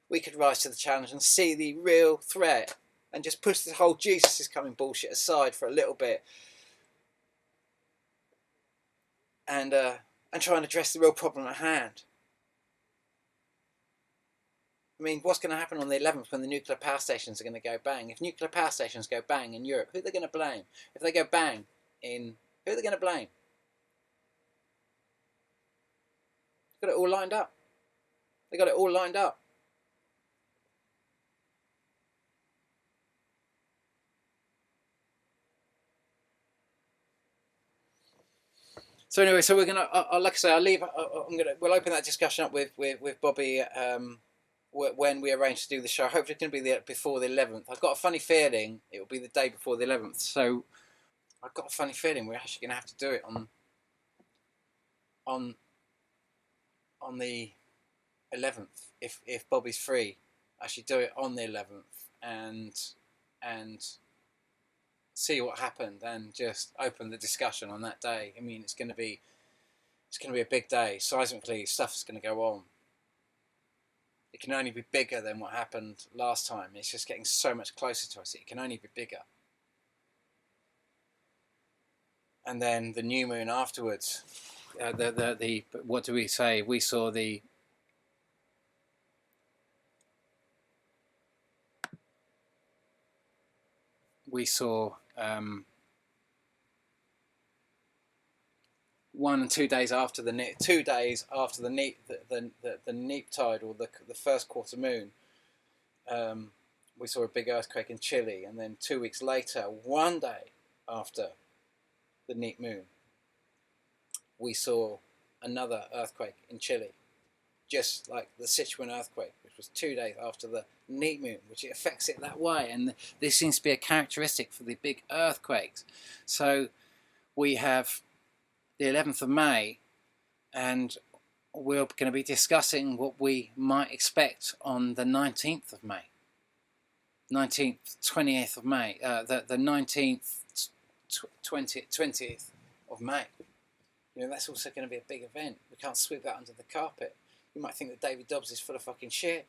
We could rise to the challenge and see the real threat and just push this whole Jesus is coming bullshit aside for a little bit and try and address the real problem at hand. I mean, what's going to happen on the 11th when the nuclear power stations are going to go bang? If nuclear power stations go bang in Europe, who are they going to blame? If they go bang who are they going to blame? They've got it all lined up. They got it all lined up. So anyway, so we're gonna, like I say, we'll open that discussion up with Bobby when we arrange to do the show. Hopefully it's going to be before the 11th. I've got a funny feeling it will be the day before the 11th. So I've got a funny feeling we're actually going to have to do it on the 11th if Bobby's free. Actually do it on the 11th and see what happened and just open the discussion on that day. I mean, it's going to be a big day. Seismically, stuff's going to go on. It can only be bigger than what happened last time. It's just getting so much closer to us. It can only be bigger. And then the new moon afterwards. What do we say? We saw the one and 2 days after the neap tide, or the first quarter moon, we saw a big earthquake in Chile, and then 2 weeks later, 1 day after the neap moon, we saw another earthquake in Chile, just like the Sichuan earthquake, which was 2 days after the neap moon, which it affects it that way. And this seems to be a characteristic for the big earthquakes. So we have the 11th of May, and we're going to be discussing what we might expect on the 19th of May. 20th of May, the 19th, 20th of May. That's also going to be a big event. We can't sweep that under the carpet. You might think that David Dobbs is full of fucking shit.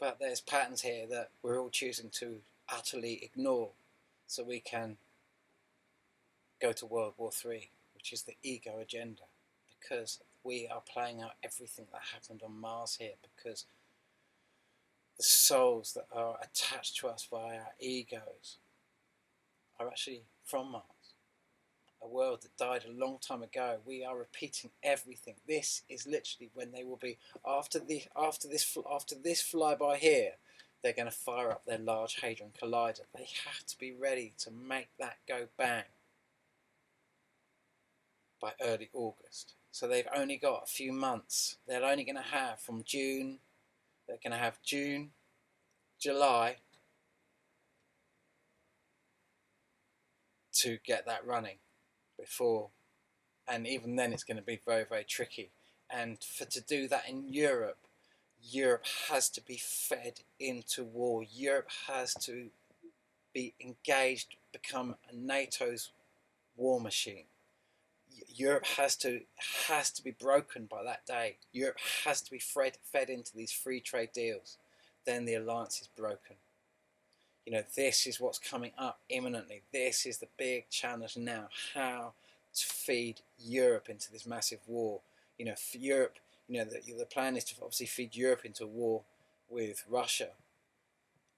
But there's patterns here that we're all choosing to utterly ignore so we can go to World War III, which is the ego agenda. Because we are playing out everything that happened on Mars here, because the souls that are attached to us by our egos are actually from Mars, a world that died a long time ago. We are repeating everything. This is literally when they will be after this flyby here. They're going to fire up their Large Hadron Collider. They have to be ready to make that go bang by early August. So they've only got a few months. They're only going to have from June. They're going to have June, July to get that running before, and even then it's going to be very, very tricky. And to do that in Europe has to be fed into war. Europe has to be engaged, become NATO's war machine. Europe has to be broken by that day. Europe has to be fed into these free trade deals. Then the alliance is broken. You know, this is what's coming up imminently. This is the big challenge now. How to feed Europe into this massive war. You know, for Europe, you know, the plan is to obviously feed Europe into a war with Russia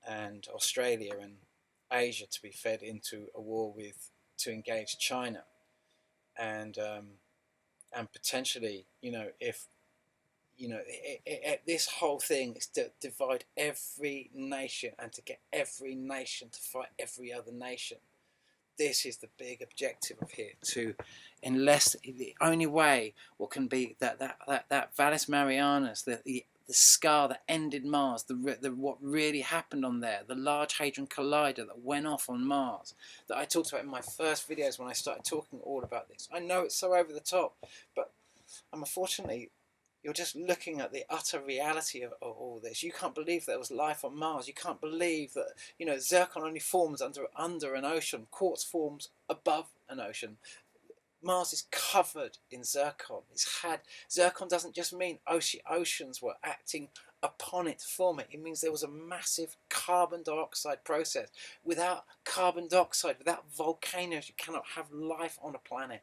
and Australia, and Asia to be fed into a war with, to engage China, and potentially, you know, if you know, this whole thing is to divide every nation and to get every nation to fight every other nation. This is the big objective of here. To, unless the only way what can be that Valles Marianas, the scar that ended Mars, the what really happened on there, the Large Hadron Collider that went off on Mars, that I talked about in my first videos when I started talking all about this. I know it's so over the top, but unfortunately, you're just looking at the utter reality of all this. You can't believe there was life on Mars. You can't believe that, you know, zircon only forms under an ocean. Quartz forms above an ocean. Mars is covered in zircon. Zircon doesn't just mean oceans were acting upon it to form it. It means there was a massive carbon dioxide process. Without carbon dioxide, without volcanoes, you cannot have life on a planet.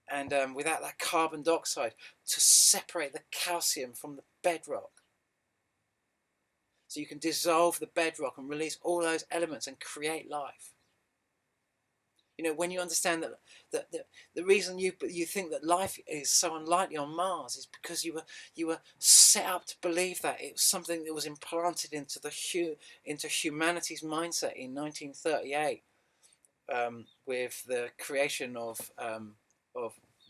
And without that carbon dioxide to separate the calcium from the bedrock, so you can dissolve the bedrock and release all those elements and create life. You know, when you understand that the reason you think that life is so unlikely on Mars is because you were set up to believe that it was something that was implanted into humanity's mindset in 1938, with the creation of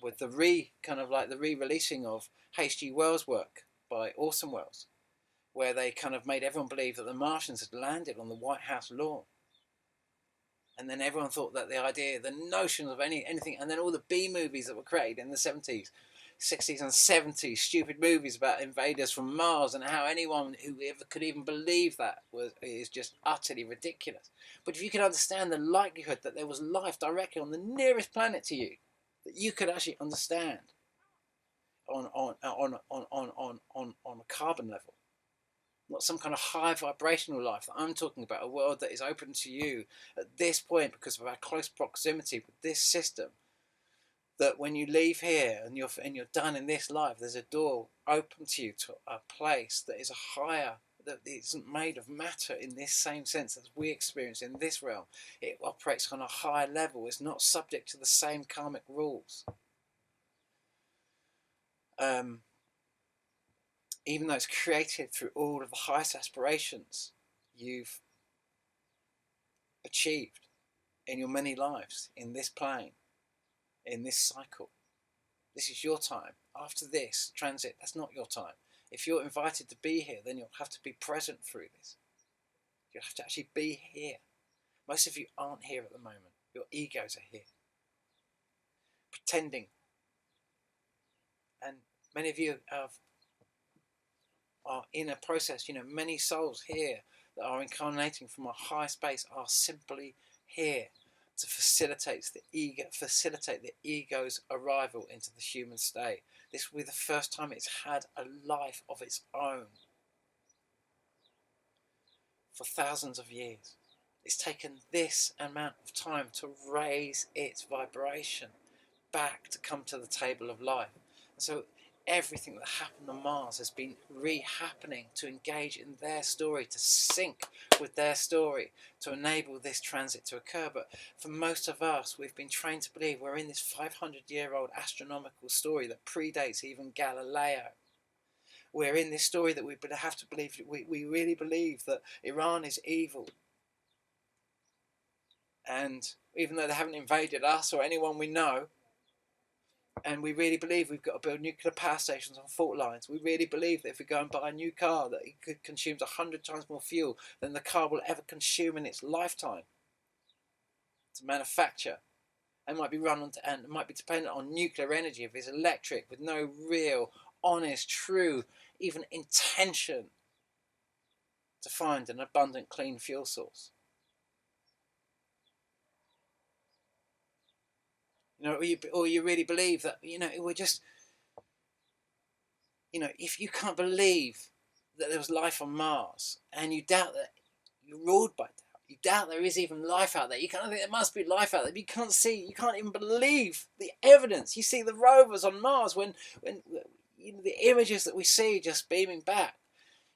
with the re-releasing of H.G. Wells' work by Orson Welles, where they kind of made everyone believe that the Martians had landed on the White House lawn. And then everyone thought that the idea, the notion of anything, and then all the B movies that were created in the 70s, 60s and 70s, stupid movies about invaders from Mars, and how anyone who ever could even believe that is just utterly ridiculous. But if you can understand the likelihood that there was life directly on the nearest planet to you, that you could actually understand on a carbon level, not some kind of high vibrational life that I'm talking about, a world that is open to you at this point because of our close proximity with this system, that when you leave here and you're done in this life, there's a door open to you to a place that is a higher, that isn't made of matter in this same sense as we experience in this realm. It operates on a higher level. It's not subject to the same karmic rules. Even though it's created through all of the highest aspirations you've achieved in your many lives, in this plane, in this cycle. This is your time. After this transit, that's not your time. If you're invited to be here, then you'll have to be present through this. You'll have to actually be here. Most of you aren't here at the moment. Your egos are here, pretending. And many of you are in a process, you know, many souls here that are incarnating from a high space are simply here to facilitate the ego's arrival into the human state. This will be the first time it's had a life of its own for thousands of years. It's taken this amount of time to raise its vibration back to come to the table of life. And so everything that happened on Mars has been re-happening to engage in their story, to sync with their story, to enable this transit to occur. But for most of us, we've been trained to believe we're in this 500-year-old astronomical story that predates even Galileo. We're in this story that we have to believe, we really believe that Iran is evil. And even though they haven't invaded us or anyone we know, and we really believe we've got to build nuclear power stations on fault lines. We really believe that if we go and buy a new car, that it consumes 100 times more fuel than the car will ever consume in its lifetime to manufacture, and might be and might be dependent on nuclear energy if it's electric, with no real, honest, true, even intention to find an abundant, clean fuel source. You know, or you really believe that, you know, we're just, you know, if you can't believe that there was life on Mars, and you doubt that, you're ruled by doubt. You doubt there is even life out there. You can't think there must be life out there. But you can't see. You can't even believe the evidence. You see the rovers on Mars when you know, the images that we see just beaming back.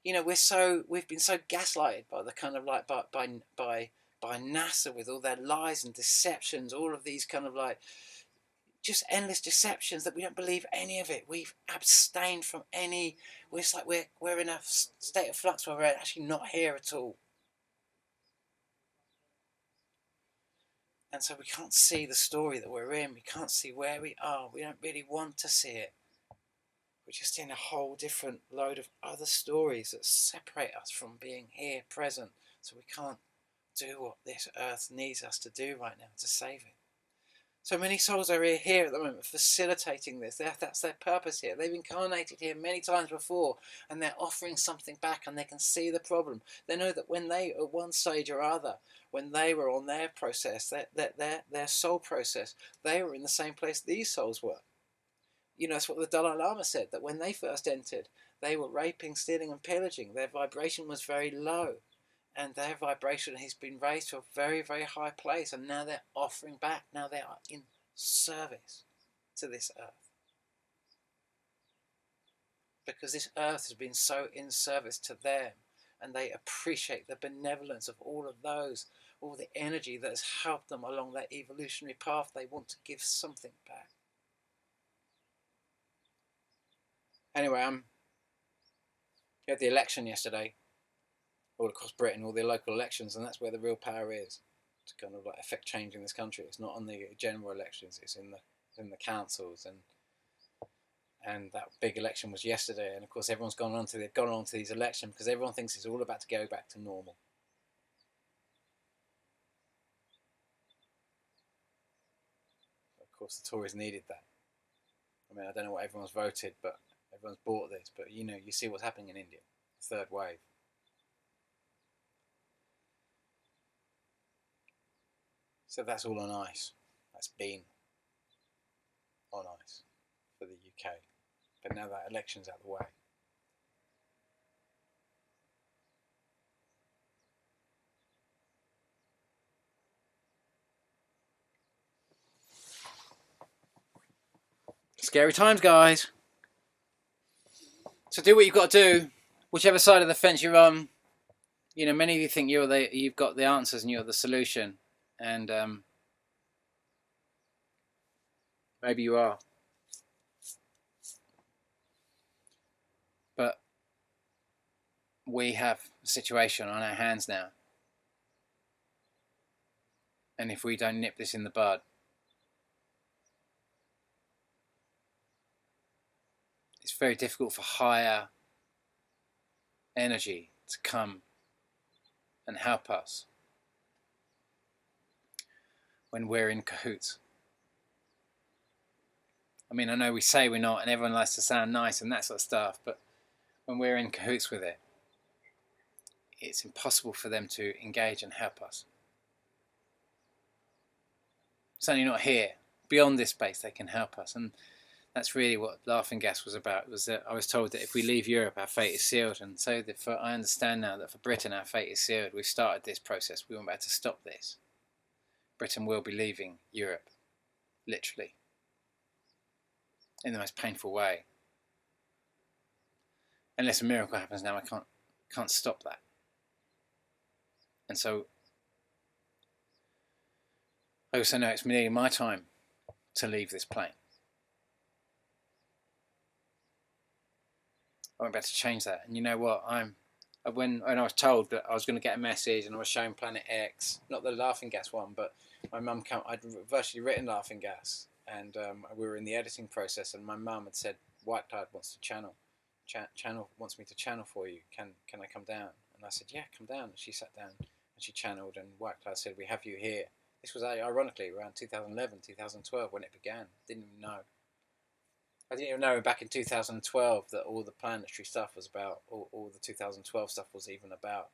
You know, we've been so gaslighted by the kind of like by NASA with all their lies and deceptions, all of these kind of like just endless deceptions, that we don't believe any of it. We've abstained from any. It's like we're in a state of flux where we're actually not here at all. And so we can't see the story that we're in. We can't see where we are. We don't really want to see it. We're just in a whole different load of other stories that separate us from being here, present. So we can't do what this earth needs us to do right now to save it. So many souls are here at the moment facilitating this. That's their purpose here. They've incarnated here many times before, and they're offering something back, and they can see the problem. They know that when they, at one stage or other, when they were on their process, their soul process, they were in the same place these souls were. You know, that's what the Dalai Lama said, that when they first entered, they were raping, stealing, and pillaging. Their vibration was very low. And their vibration has been raised to a very, very high place, and now they're offering back. Now they are in service to this earth, because this earth has been so in service to them, and they appreciate the benevolence of all of those, all the energy that has helped them along their evolutionary path. They want to give something back. Anyway, you had the election yesterday, all across Britain, all the local elections, and that's where the real power is to kind of like affect change in this country. It's not on the general elections; it's in the councils, and that big election was yesterday. And of course, everyone's gone on to these elections because everyone thinks it's all about to go back to normal. Of course, the Tories needed that. I mean, I don't know what everyone's voted, but everyone's bought this. But you know, you see what's happening in India, third wave. So that's all on ice. That's been on ice for the UK. But now that election's out of the way. Scary times, guys. So do what you've got to do. Whichever side of the fence you're on. You know, many of you think you've got the answers and you're the solution. And maybe you are. But we have a situation on our hands now. And if we don't nip this in the bud, it's very difficult for higher energy to come and help us when we're in cahoots. I mean, I know we say we're not, and everyone likes to sound nice and that sort of stuff, but when we're in cahoots with it, it's impossible for them to engage and help us. Certainly not here. Beyond this space, they can help us. And that's really what Laughing Gas was about. It was that I was told that if we leave Europe, our fate is sealed. And so I understand now that for Britain, our fate is sealed. We've started this process. We won't be able to stop this. Britain will be leaving Europe, literally, in the most painful way. Unless a miracle happens now, I can't stop that. And so I also know it's nearly my time to leave this plane. I won't be able to change that. And you know what? When I was told that I was going to get a message and I was showing Planet X, not the Laughing Gas one, but my mum I'd virtually written Laughing Gas, and we were in the editing process, and my mum had said, White Cloud wants to channel wants me to channel for you. Can I come down? And I said, yeah, come down. And she sat down and she channeled, and White Cloud said, we have you here. This was ironically around 2011, 2012 when it began. Didn't even know. I didn't even know back in 2012 that all the planetary stuff was about, all the 2012 stuff was even about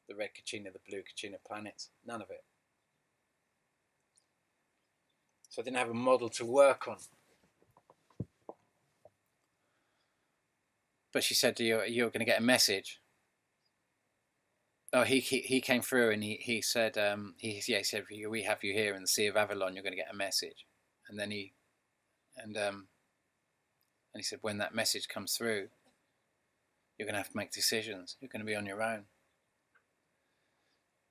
the red Kachina, the blue Kachina planets. None of it. So I didn't have a model to work on. But she said, you're going to get a message. Oh, he came through and he said, he said, we have you here in the Sea of Avalon, you're going to get a message. And then he said, when that message comes through, you're going to have to make decisions. You're going to be on your own.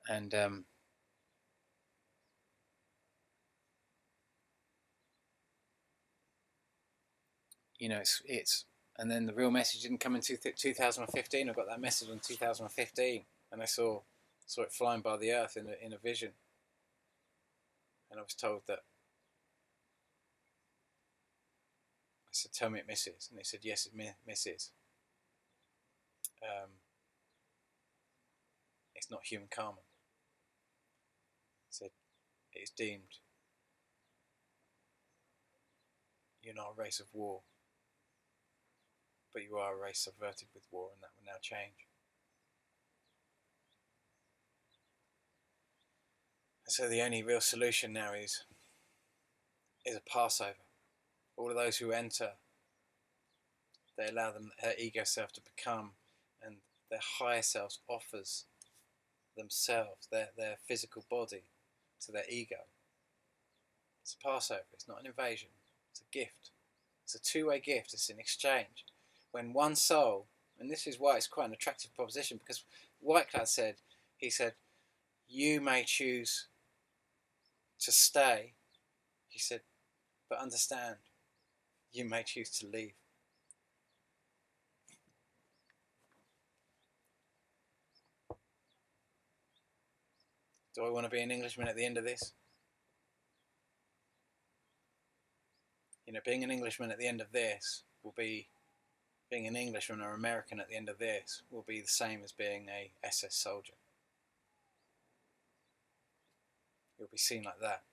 And you know, it's and then the real message didn't come in 2015. I got that message in 2015, and I saw it flying by the earth in a vision, and I was told that. I said, "Tell me it misses," and they said, "Yes, it misses. It's not human karma." I said, "It is deemed. You're not a race of war, but you are a race subverted with war, and that will now change." And so the only real solution now is a Passover. All of those who enter, they allow her ego self to become, and their higher selves offers themselves, their physical body, to their ego. It's a Passover. It's not an invasion. It's a gift. It's a two-way gift. It's an exchange. When one soul, and this is why it's quite an attractive proposition, because Whitecloud said, you may choose to stay. He said, but understand, you may choose to leave. Do I want to be an Englishman at the end of this? You know, being an Englishman at the end of this will be, being an Englishman or American at the end of this will be the same as being a SS soldier. You'll be seen like that.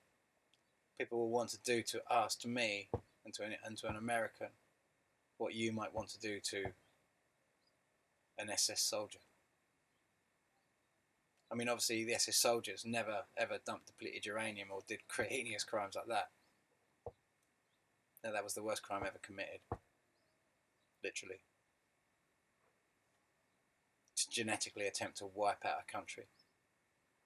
People will want to do to us, to me, and to an American, what you might want to do to an SS soldier. I mean, obviously, the SS soldiers never ever dumped depleted uranium or did heinous crimes like that. No, that was the worst crime ever committed. Literally. To genetically attempt to wipe out a country.